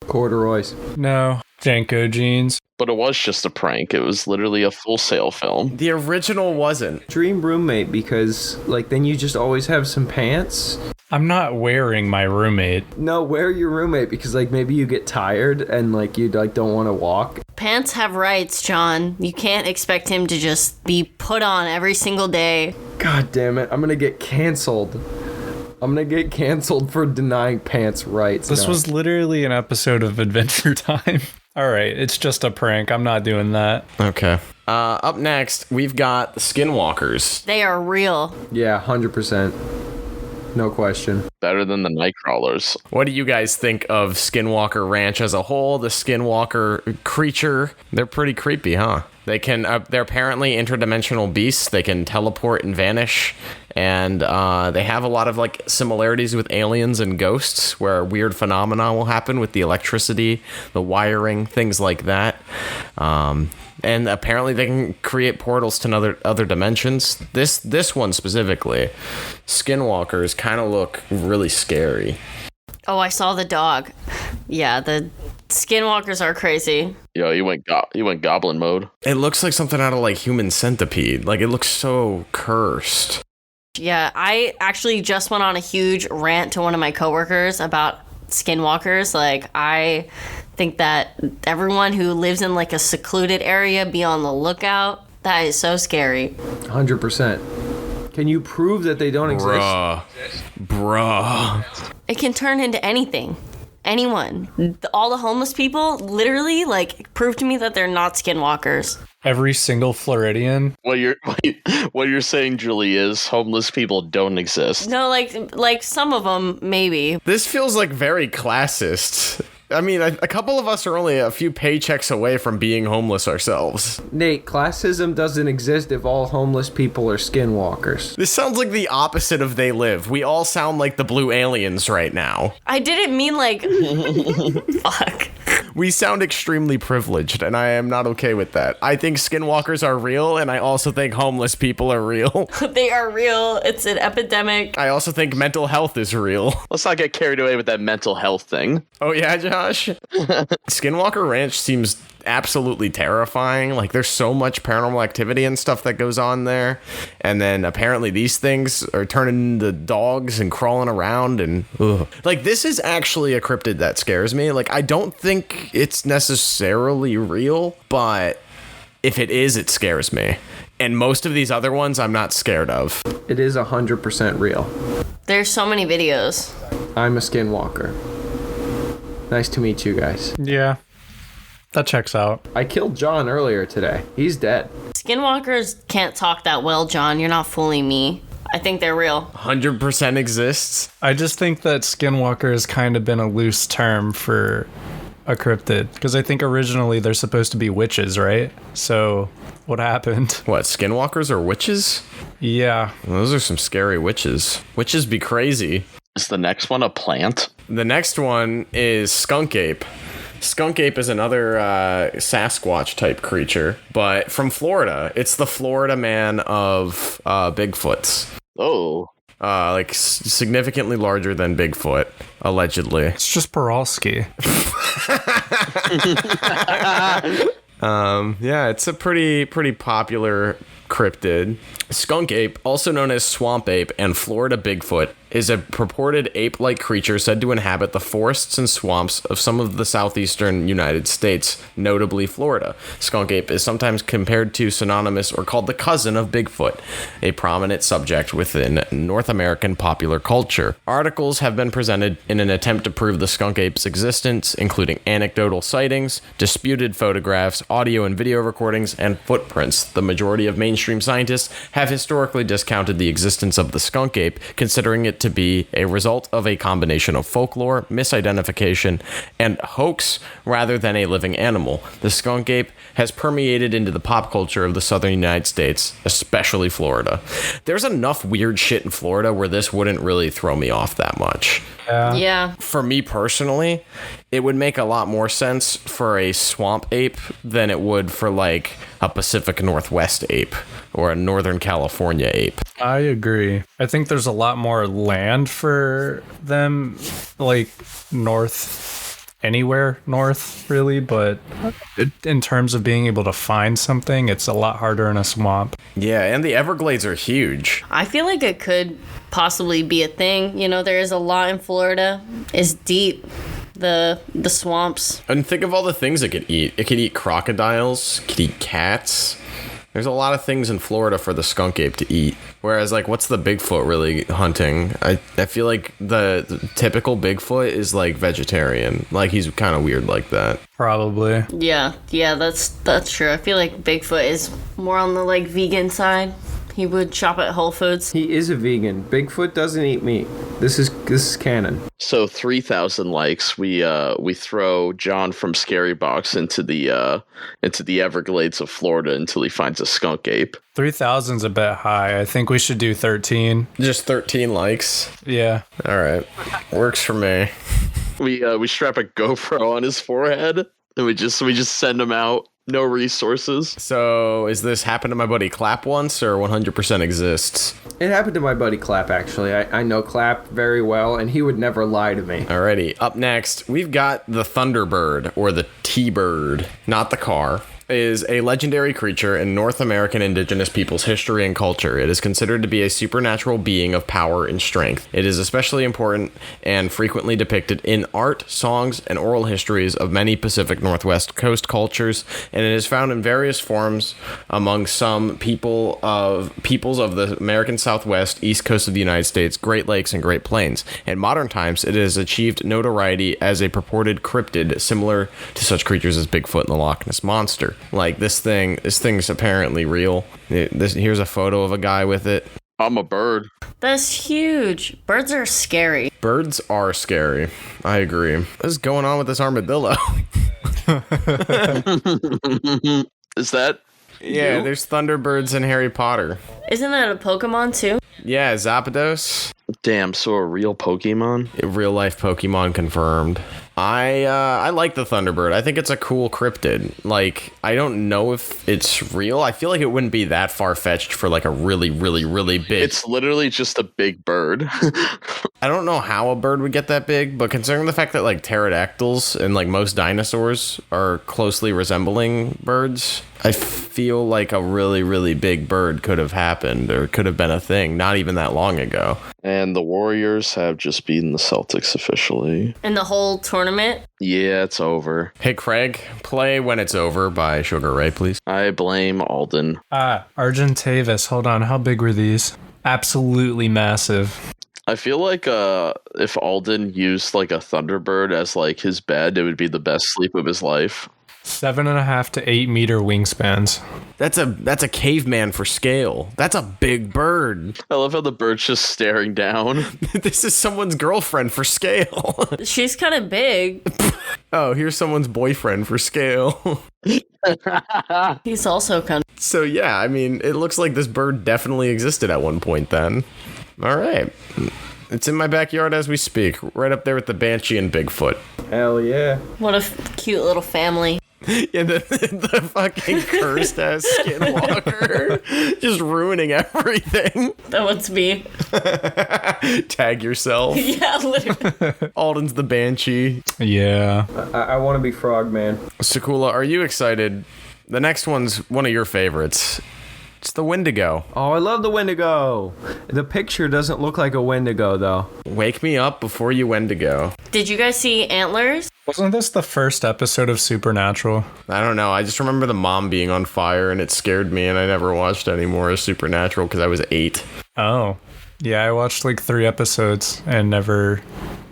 Corduroys. No. Janko jeans. But it was just a prank. It was literally a Full Sail film. The original wasn't. Dream roommate because, like, then you just always have some pants. I'm not wearing my roommate. No, wear your roommate because, like, maybe you get tired and, like, you, like, don't want to walk. Pants have rights, John. You can't expect him to just be put on every single day. God damn it. I'm going to get canceled. I'm going to get canceled for denying pants rights. This was literally an episode of Adventure Time. All right, it's just a prank. I'm not doing that. Okay. Up next, we've got the Skinwalkers. They are real. Yeah, 100%. No question. Better than the Nightcrawlers. What do you guys think of Skinwalker Ranch as a whole? The Skinwalker creature, they're pretty creepy, huh? They can, they're apparently interdimensional beasts. They can teleport and vanish. And they have a lot of like similarities with aliens and ghosts, where weird phenomena will happen with the electricity, the wiring, things like that. And apparently they can create portals to other dimensions. This one specifically, Skinwalkers kind of look really scary. Oh, I saw the dog. Yeah, the Skinwalkers are crazy. Yo, you went goblin mode. It looks like something out of like Human Centipede. Like it looks so cursed. Yeah, I actually just went on a huge rant to one of my coworkers about Skinwalkers. Like, I think that everyone who lives in like a secluded area be on the lookout. That is so scary. 100%. Can you prove that they don't exist? Bruh. It can turn into anything. Anyone. All the homeless people literally like prove to me that they're not skinwalkers. Every single Floridian. What you're saying, Julie, is homeless people don't exist. No, like some of them maybe. This feels like very classist. I mean, a couple of us are only a few paychecks away from being homeless ourselves. Nate, classism doesn't exist if all homeless people are skinwalkers. This sounds like the opposite of They Live. We all sound like the blue aliens right now. I didn't mean like fuck. We sound extremely privileged, and I am not okay with that. I think skinwalkers are real, and I also think homeless people are real. They are real. It's an epidemic. I also think mental health is real. Let's not get carried away with that mental health thing. Oh yeah, Josh? Skinwalker Ranch seems absolutely terrifying. Like, there's so much paranormal activity and stuff that goes on there. And then apparently these things are turning into dogs and crawling around and ugh. Like, this is actually a cryptid that scares me. Like, I don't think it's necessarily real, but if it is, it scares me. And most of these other ones I'm not scared of. It is 100% real. There's so many videos. I'm a skinwalker. Nice to meet you guys. Yeah. That checks out. I killed John earlier today. He's dead. Skinwalkers can't talk that well, John. You're not fooling me. I think they're real. 100% exists. I just think that skinwalker has kind of been a loose term for a cryptid. Because I think originally they're supposed to be witches, right? So what happened? What, skinwalkers are witches? Yeah. Well, those are some scary witches. Witches be crazy. Is the next one a plant? The next one is Skunk Ape. Skunk Ape is another Sasquatch type creature, but from Florida. It's the Florida man of Bigfoots. Oh. Like significantly larger than Bigfoot, allegedly. It's just Peralski. Yeah, it's a pretty popular cryptid. Skunk Ape, also known as Swamp Ape and Florida Bigfoot, is a purported ape-like creature said to inhabit the forests and swamps of some of the southeastern United States, notably Florida. Skunk Ape is sometimes compared to, synonymous, or called the cousin of Bigfoot, a prominent subject within North American popular culture. Articles have been presented in an attempt to prove the Skunk Ape's existence, including anecdotal sightings, disputed photographs, audio and video recordings, and footprints. The majority of mainstream scientists have historically discounted the existence of the Skunk Ape, considering it to be a result of a combination of folklore, misidentification, and hoax rather than a living animal. The Skunk Ape has permeated into the pop culture of the southern United States, especially Florida. There's enough weird shit in Florida where this wouldn't really throw me off that much. Yeah. For me personally, it would make a lot more sense for a swamp ape than it would for like a Pacific Northwest ape or a Northern California ape. I agree. I think there's a lot more land for them, like anywhere north, really, but in terms of being able to find something, it's a lot harder in a swamp. Yeah, and the Everglades are huge. I feel like it could possibly be a thing. You know, there is a lot in Florida. It's deep. The swamps. And think of all the things it could eat. It could eat crocodiles, it could eat cats. There's a lot of things in Florida for the skunk ape to eat. Whereas, like, what's the Bigfoot really hunting? I feel like the typical Bigfoot is, like, vegetarian. Like, he's kind of weird like that. Probably. Yeah, that's true. I feel like Bigfoot is more on the, like, vegan side. He would shop at Whole Foods. He is a vegan. Bigfoot doesn't eat meat. This is canon. So 3,000 likes. We throw John from Scary Box into the Everglades of Florida until he finds a skunk ape. 3,000's a bit high. I think we should do 13. Just 13 likes. Yeah. All right. Works for me. We strap a GoPro on his forehead and we just send him out. No resources. So, is this happened to my buddy Clap once, or 100% exists? It happened to my buddy Clap, actually. I know Clap very well, and he would never lie to me. Alrighty, up next, we've got the Thunderbird, or the T-Bird. Not the car, is a legendary creature in North American indigenous peoples' history and culture. It is considered to be a supernatural being of power and strength. It is especially important and frequently depicted in art, songs, and oral histories of many Pacific Northwest coast cultures, and it is found in various forms among some peoples of the American Southwest, East Coast of the United States, Great Lakes, and Great Plains. In modern times, it has achieved notoriety as a purported cryptid similar to such creatures as Bigfoot and the Loch Ness Monster. Like, this thing's apparently real. Here's a photo of a guy with it. I'm a bird. That's huge. Birds are scary. Birds are scary. I agree. What is going on with this armadillo? Is that Yeah, you? there's Thunderbirds in Harry Potter. Isn't that a Pokemon too? Yeah, Zapdos. Damn, so a real Pokemon? Real life Pokemon confirmed. I like the Thunderbird. I think it's a cool cryptid. Like, I don't know if it's real. I feel like it wouldn't be that far-fetched for like a really, really, really big... It's literally just a big bird. I don't know how a bird would get that big, but considering the fact that like pterodactyls and like most dinosaurs are closely resembling birds, I feel like a really, really big bird could have happened or could have been a thing not even that long ago. And the Warriors have just beaten the Celtics officially. In the whole tournament? Yeah, it's over. Hey, Craig, play When It's Over by Sugar Ray, please. I blame Alden. Argentavis. Hold on. How big were these? Absolutely massive. I feel like if Alden used like a Thunderbird as like his bed, it would be the best sleep of his life. 7.5 to 8 meter wingspans. That's a caveman for scale. That's a big bird. I love how the bird's just staring down. This is someone's girlfriend for scale. She's kind of big. Oh, here's someone's boyfriend for scale. He's also kind of... So yeah, I mean, it looks like this bird definitely existed at one point then. All right. It's in my backyard as we speak, right up there with the Banshee and Bigfoot. Hell yeah. What a cute little family. Yeah, the fucking cursed ass Skinwalker. Just ruining everything. That one's me. Tag yourself. Yeah, literally. Alden's the Banshee. Yeah. I want to be Frogman. Sakula, are you excited? The next one's one of your favorites. It's the Windigo. Oh, I love the Windigo. The picture doesn't look like a Windigo, though. Wake me up before you Wendigo. Did you guys see Antlers? Wasn't this the first episode of Supernatural? I don't know. I just remember the mom being on fire and it scared me and I never watched any more of Supernatural because I was 8. Oh. Yeah, I watched like 3 episodes and never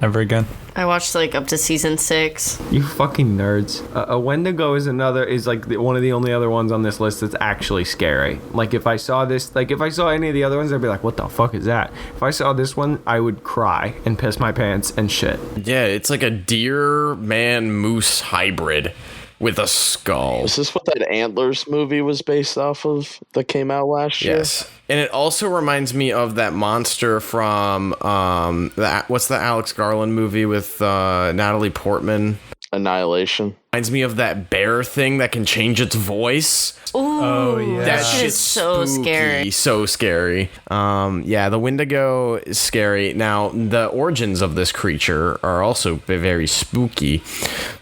again. I watched like up to season 6. You fucking nerds. A Wendigo is like one of the only other ones on this list that's actually scary. Like if I saw any of the other ones, I'd be like, what the fuck is that? If I saw this one, I would cry and piss my pants and shit. Yeah, it's like a deer man moose hybrid with a skull. Is this what that Antlers movie was based off of that came out last year? Yes. And it also reminds me of that monster from what's the Alex Garland movie with Natalie Portman? Annihilation. Reminds me of that bear thing that can change its voice. Ooh, Oh, yeah. That that shit shit's is so spooky, scary. so scary. Yeah, the Windigo is scary. Now, the origins of this creature are also very spooky.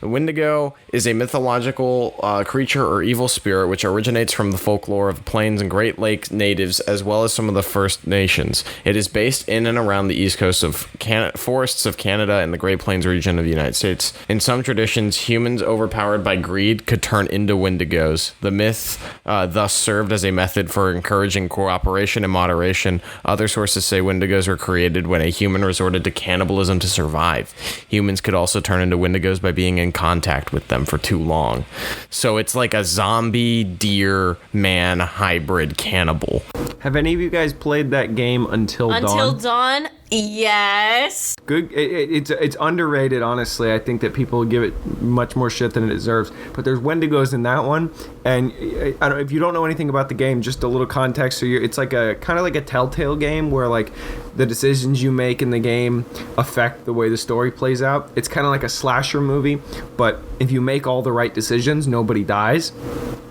The Windigo is a mythological creature or evil spirit which originates from the folklore of the Plains and Great Lakes natives as well as some of the First Nations. It is based in and around the east coast of forests of Canada and the Great Plains region of the United States. In some traditions, humans overpowered by greed could turn into Wendigos. The myth thus served as a method for encouraging cooperation and moderation. Other sources say Wendigos were created when a human resorted to cannibalism to survive. Humans could also turn into Wendigos by being in contact with them for too long. So it's like a zombie deer man hybrid cannibal. Have any of you guys played that game Until Dawn? Until Dawn? Yes. Good. It's underrated, honestly. I think that people give it much more shit than it deserves. But there's Wendigos in that one, and I don't. If you don't know anything about the game, just a little context. So it's like a kind of like a Telltale game where like the decisions you make in the game affect the way the story plays out. It's kind of like a slasher movie, but if you make all the right decisions, nobody dies.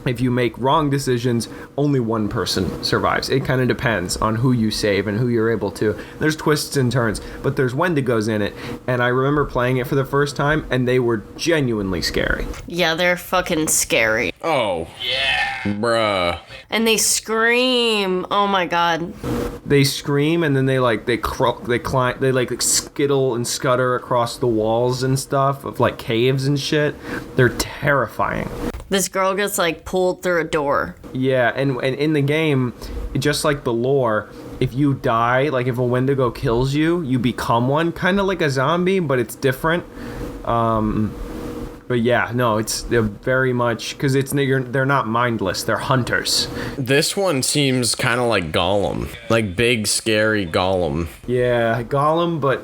If you make wrong decisions, only one person survives. It kind of depends on who you save and who you're able to. There's twists and turns, but there's Wendigos in it, and I remember playing it for the first time, and they were genuinely scary. Yeah, they're fucking scary. Oh. Yeah. Bruh. And they scream. Oh my god. They scream, and then they climb, they like skittle and scutter across the walls and stuff of like caves and shit. They're terrifying. This girl gets like pulled through a door. Yeah, and in the game, just like the lore, if you die, like if a Wendigo kills you, you become one, kind of like a zombie, but it's different. But yeah, no, they're very much, because they're not mindless, they're hunters. This one seems kind of like Gollum, like big, scary Gollum. Yeah, Gollum, but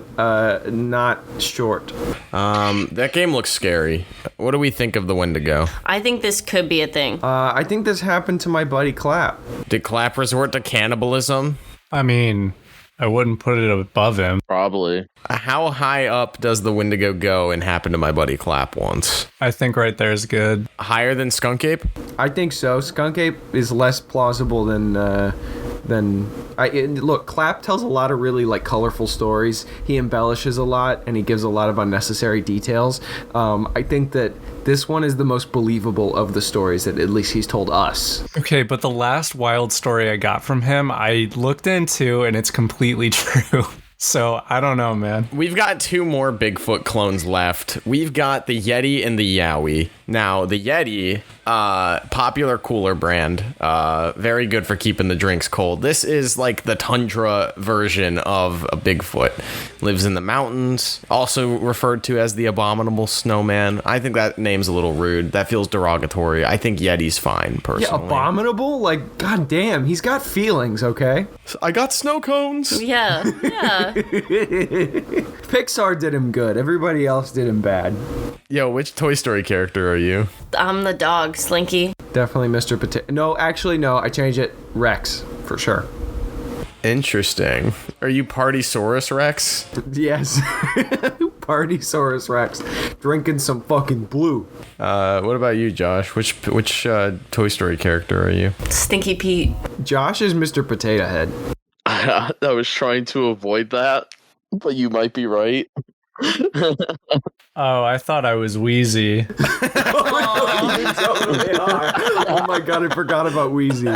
not short. That game looks scary. What do we think of the Wendigo? I think this could be a thing. I think this happened to my buddy Clap. Did Clap resort to cannibalism? I mean, I wouldn't put it above him. Probably. How high up does the Wendigo go and happen to my buddy Clap once? I think right there is good. Higher than Skunk Ape? I think so. Skunk Ape is less plausible than look, Clap tells a lot of really like colorful stories. He embellishes a lot and he gives a lot of unnecessary details. I think that this one is the most believable of the stories that at least he's told us. Okay, but the last wild story I got from him, I looked into and it's completely true. So, I don't know, man. We've got 2 more Bigfoot clones left. We've got the Yeti and the Yowie. Now, the Yeti, popular cooler brand, very good for keeping the drinks cold. This is like the tundra version of a Bigfoot. Lives in the mountains, also referred to as the abominable snowman. I think that name's a little rude. That feels derogatory. I think Yeti's fine, personally. Yeah, abominable? Like, goddamn, he's got feelings, okay? I got snow cones. Yeah, yeah. Pixar did him good. Everybody else did him bad. Yo, which Toy Story character are you? I'm the dog, Slinky. Definitely Mr. Potato. No, actually, no. I changed it. Rex, for sure. Interesting. Are you Partysaurus Rex? Yes. Partysaurus Rex. Drinking some fucking blue. What about you, Josh? Which Toy Story character are you? Stinky Pete. Josh is Mr. Potato Head. I was trying to avoid that, but you might be right. Oh, I thought I was Wheezy. You totally are. Oh my god, I forgot about Wheezy.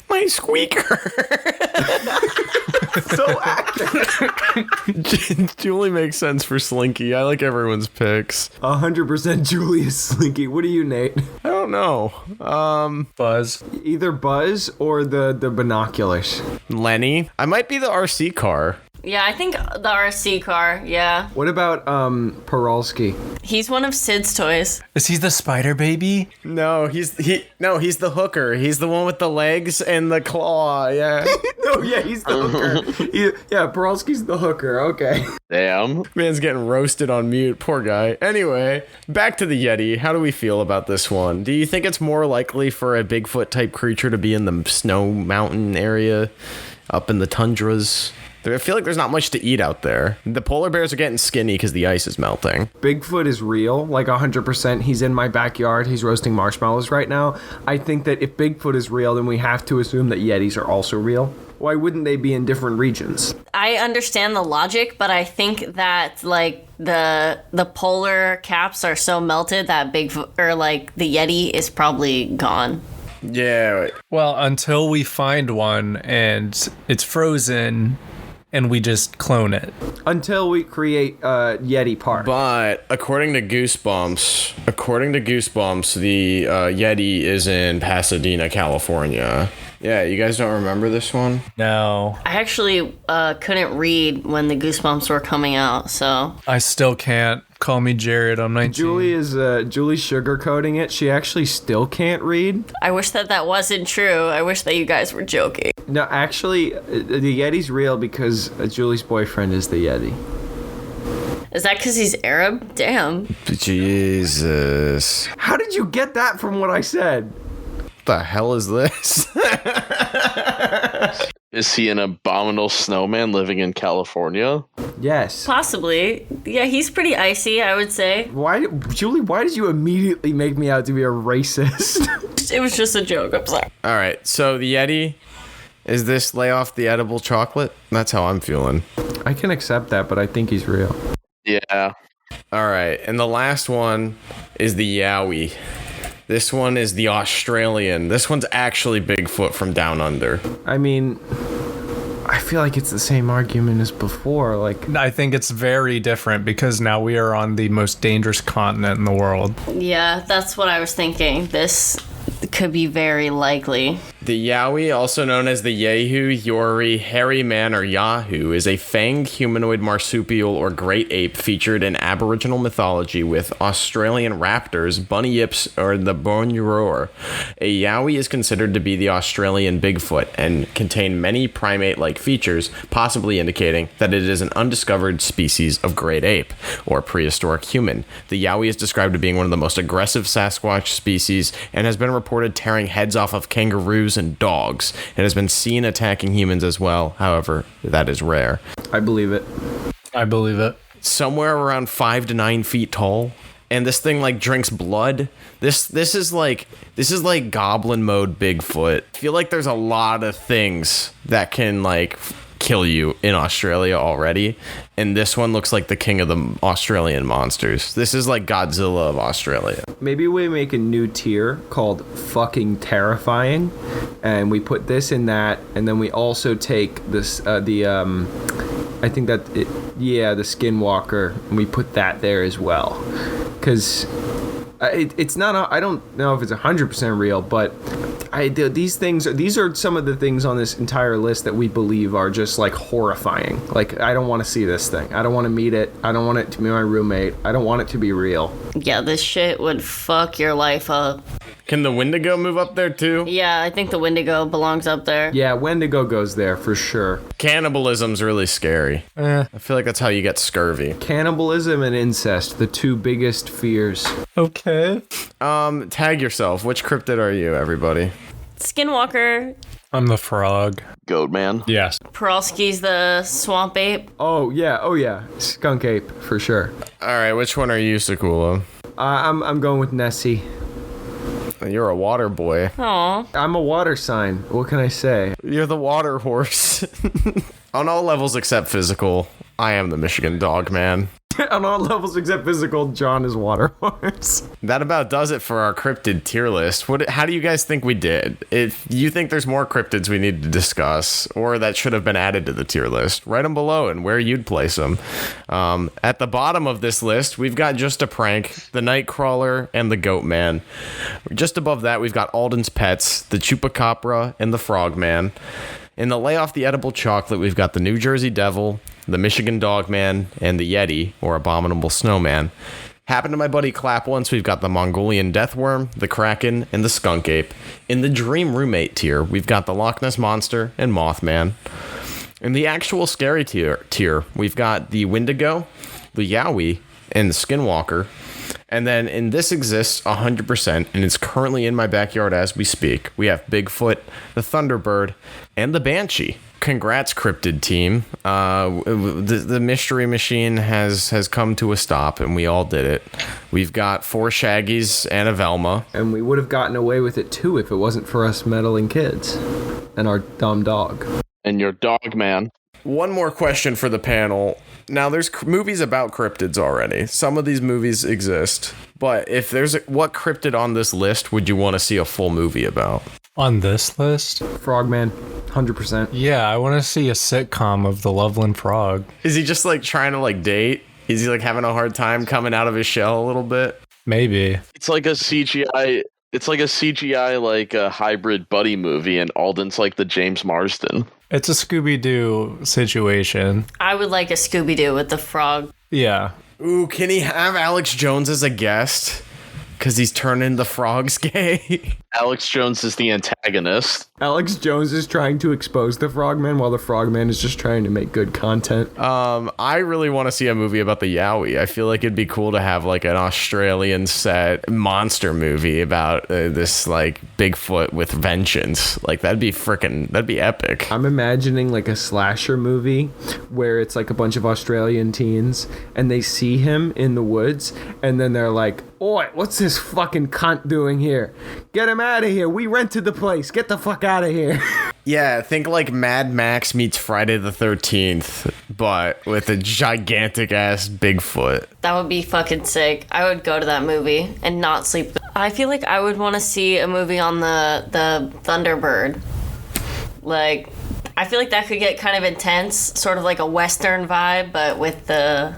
My squeaker. So accurate. Julie makes sense for Slinky. I like everyone's picks. 100% Julius Slinky. What are you, Nate? I don't know. Buzz. Either Buzz or the binoculars. Lenny. I might be the RC car. Yeah, I think the RC car, yeah. What about Peralski? He's one of Sid's toys. Is he the spider baby? No, he's the hooker. He's the one with the legs and the claw. Yeah. No, yeah, he's the hooker. Yeah, Peralski's the hooker. Okay. Damn. Man's getting roasted on mute. Poor guy. Anyway, back to the Yeti. How do we feel about this one? Do you think it's more likely for a Bigfoot type creature to be in the snow mountain area, up in the tundras? I feel like there's not much to eat out there. The polar bears are getting skinny because the ice is melting. Bigfoot is real, like 100%. He's in my backyard. He's roasting marshmallows right now. I think that if Bigfoot is real, then we have to assume that Yetis are also real. Why wouldn't they be in different regions? I understand the logic, but I think that like the polar caps are so melted that Bigfoot or like the Yeti is probably gone. Yeah. Well, until we find one and it's frozen and we just clone it. Until we create Yeti Park. But according to Goosebumps, the Yeti is in Pasadena, California. Yeah, you guys don't remember this one? No. I actually couldn't read when the Goosebumps were coming out, so. I still can't. Call me Jared, I'm 19. Julie's sugarcoating it. She actually still can't read. I wish that wasn't true. I wish that you guys were joking. No, actually, the Yeti's real because Julie's boyfriend is the Yeti. Is that because he's Arab? Damn. Jesus. How did you get that from what I said? What the hell is this? Is he an abominable snowman living in California? Yes. Possibly. Yeah, he's pretty icy, I would say. Why, Julie? Why did you immediately make me out to be a racist? It was just a joke. I'm sorry. All right, so the Yeti, is this lay off the edible chocolate? That's how I'm feeling. I can accept that, but I think he's real. Yeah. All right, and the last one is the Yowie. This one is the Australian. This one's actually Bigfoot from down under. I mean, I feel like it's the same argument as before. Like, I think it's very different because now we are on the most dangerous continent in the world. Yeah, that's what I was thinking. This could be very likely. The Yowie, also known as the Yehu, Yori, Hairy Man, or Yahoo, is a fanged humanoid marsupial or great ape featured in Aboriginal mythology with Australian raptors, bunny yips, or the Bonuroor. A Yowie is considered to be the Australian Bigfoot and contain many primate-like features, possibly indicating that it is an undiscovered species of great ape, or prehistoric human. The Yowie is described as being one of the most aggressive Sasquatch species and has been reported tearing heads off of kangaroos and dogs. It has been seen attacking humans as well. However, that is rare. I believe it. I believe it. Somewhere around 5 to 9 feet tall, and this thing like drinks blood. This is like goblin mode Bigfoot. I feel like there's a lot of things that can like kill you in Australia already, and this one looks like the king of the Australian monsters. This is like Godzilla of Australia. Maybe we make a new tier called fucking terrifying, and we put this in that, and then we also take this the Skinwalker, and we put that there as well, because it's not. I don't know if it's 100% real, but these are some of the things on this entire list that we believe are just like horrifying. Like, I don't want to see this thing. I don't want to meet it. I don't want it to be my roommate. I don't want it to be real. Yeah, this shit would fuck your life up. Can the Windigo move up there too? Yeah, I think the Windigo belongs up there. Yeah, Wendigo goes there for sure. Cannibalism's really scary. I feel like that's how you get scurvy. Cannibalism and incest, the two biggest fears. Okay. Tag yourself. Which cryptid are you, everybody? Skinwalker. I'm the frog. Goatman. Yes. Peralski's the swamp ape. Oh yeah, Skunk Ape for sure. All right, which one are you, Sakula? I'm going with Nessie. You're a water boy. Aw. I'm a water sign. What can I say? You're the water horse. On all levels except physical, I am the Michigan dog man. On all levels except physical, John is water horse. That about does it for our cryptid tier list. How do you guys think we did? If you think there's more cryptids we need to discuss, or that should have been added to the tier list, write them below and where you'd place them. At the bottom of this list, we've got Just a Prank, the Nightcrawler, and the Goatman. Just above that, we've got Alden's Pets, the Chupacabra, and the Frogman. In the Lay Off the Edible Chocolate, we've got the New Jersey Devil, the Michigan Dogman, and the Yeti, or Abominable Snowman. Happened to my buddy Clap once, we've got the Mongolian Deathworm, the Kraken, and the Skunk Ape. In the Dream Roommate tier, we've got the Loch Ness Monster and Mothman. In the actual scary tier, we've got the Windigo, the Yowie, and the Skinwalker. And then in This Exists 100%, and it's currently in my backyard as we speak, we have Bigfoot, the Thunderbird, and the Banshee. Congrats, Cryptid team. The mystery machine has come to a stop, and we all did it. We've got 4 Shaggies and a Velma. And we would have gotten away with it too if it wasn't for us meddling kids and our dumb dog. And your dog man. One more question for the panel. Now, there's movies about cryptids already. Some of these movies exist. But if there's what cryptid on this list would you want to see a full movie about? On this list? Frogman, 100%. Yeah, I want to see a sitcom of the Loveland Frog. Is he just like trying to like date? Is he like having a hard time coming out of his shell a little bit? Maybe. It's like a CGI. It's like a CGI, like a hybrid buddy movie, and Alden's like the James Marsden. It's a Scooby-Doo situation. I would like a Scooby-Doo with the frog. Yeah. Ooh, can he have Alex Jones as a guest? Because he's turning the frogs gay. Alex Jones is the antagonist. Alex Jones is trying to expose the Frogman while the Frogman is just trying to make good content. I really want to see a movie about the Yowie. I feel like it'd be cool to have like an Australian set monster movie about this like Bigfoot with vengeance. Like that'd be epic. I'm imagining like a slasher movie where it's like a bunch of Australian teens and they see him in the woods and then they're like, "Oi, what's this fucking cunt doing here? Get him out of here. We rented the place. Get the fuck out of here." Yeah, think like Mad Max meets Friday the 13th, but with a gigantic ass Bigfoot. That would be fucking sick. I would go to that movie and not sleep. I feel like I would want to see a movie on the Thunderbird. Like, I feel like that could get kind of intense, sort of like a Western vibe, but with the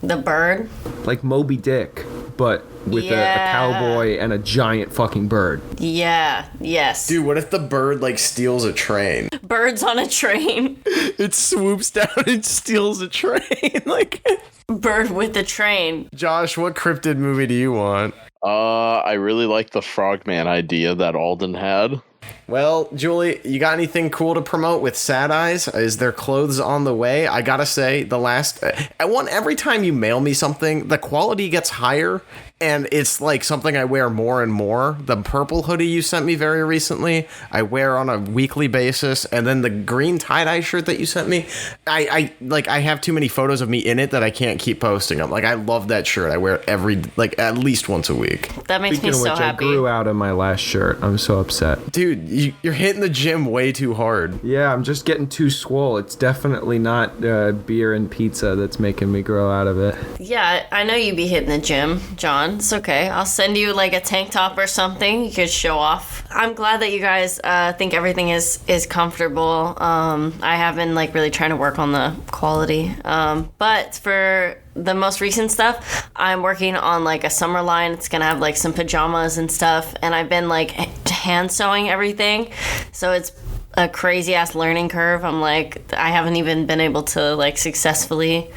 bird. Like Moby Dick, but with a cowboy and a giant fucking bird. Yeah, yes. Dude, what if the bird like steals a train? Birds on a train. It swoops down and steals a train. Like Bird with a train. Josh, what cryptid movie do you want? I really like the Frogman idea that Alden had. Well, Julie, you got anything cool to promote with SadEyes? Is there clothes on the way? I gotta say, every time you mail me something, the quality gets higher, and it's like something I wear more and more. The purple hoodie you sent me very recently, I wear on a weekly basis, and then the green tie-dye shirt that you sent me, I have too many photos of me in it that I can't keep posting them. Like, I love that shirt. I wear it at least once a week. That makes Speaking me of so which, happy. I grew out of my last shirt. I'm so upset. Dude, you're hitting the gym way too hard. Yeah, I'm just getting too swole. It's definitely not beer and pizza that's making me grow out of it. Yeah, I know you be hitting the gym, John. It's okay. I'll send you like a tank top or something you could show off. I'm glad that you guys think everything is comfortable. I have been like really trying to work on the quality. But for the most recent stuff, I'm working on like a summer line. It's gonna have like some pajamas and stuff, and I've been like hand sewing everything, so it's a crazy ass learning curve. I'm like, I haven't even been able to like successfully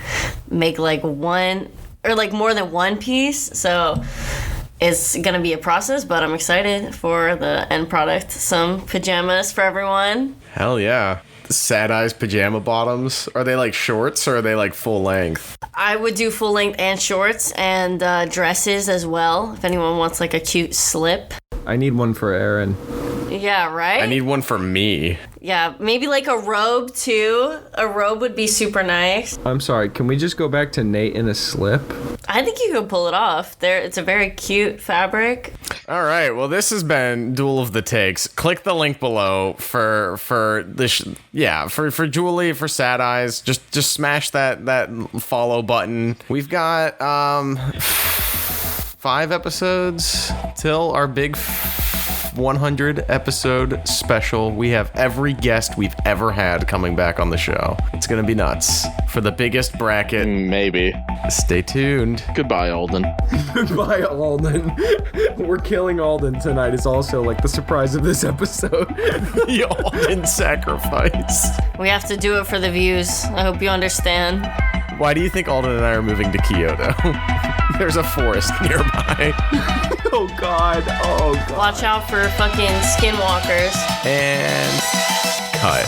make like one or like more than one piece, so it's gonna be a process, but I'm excited for the end product. Some pajamas for everyone. Hell yeah. SadEyes pajama bottoms. Are they like shorts or are they like full length? I would do full length and shorts and dresses as well, if anyone wants like a cute slip. I need one for Aaron. Yeah, right? I need one for me. Yeah, maybe like a robe too. A robe would be super nice. I'm sorry, can we just go back to Nate in a slip? I think you could pull it off. It's a very cute fabric. All right. Well, this has been Duel of the Takes. Click the link below for this. For Julie, for SadEyes. Just smash that follow button. We've got 5 episodes till our big 100 episode special. We have every guest we've ever had coming back on the show. It's gonna be nuts for the biggest bracket. Maybe. Stay tuned. Goodbye, Alden. Goodbye, Alden. We're killing Alden tonight is also like the surprise of this episode. The Alden sacrifice. We have to do it for the views. I hope you understand. Why do you think Alden and I are moving to Kyoto? There's a forest nearby. Oh god. Oh god. Watch out for fucking skinwalkers. And cut.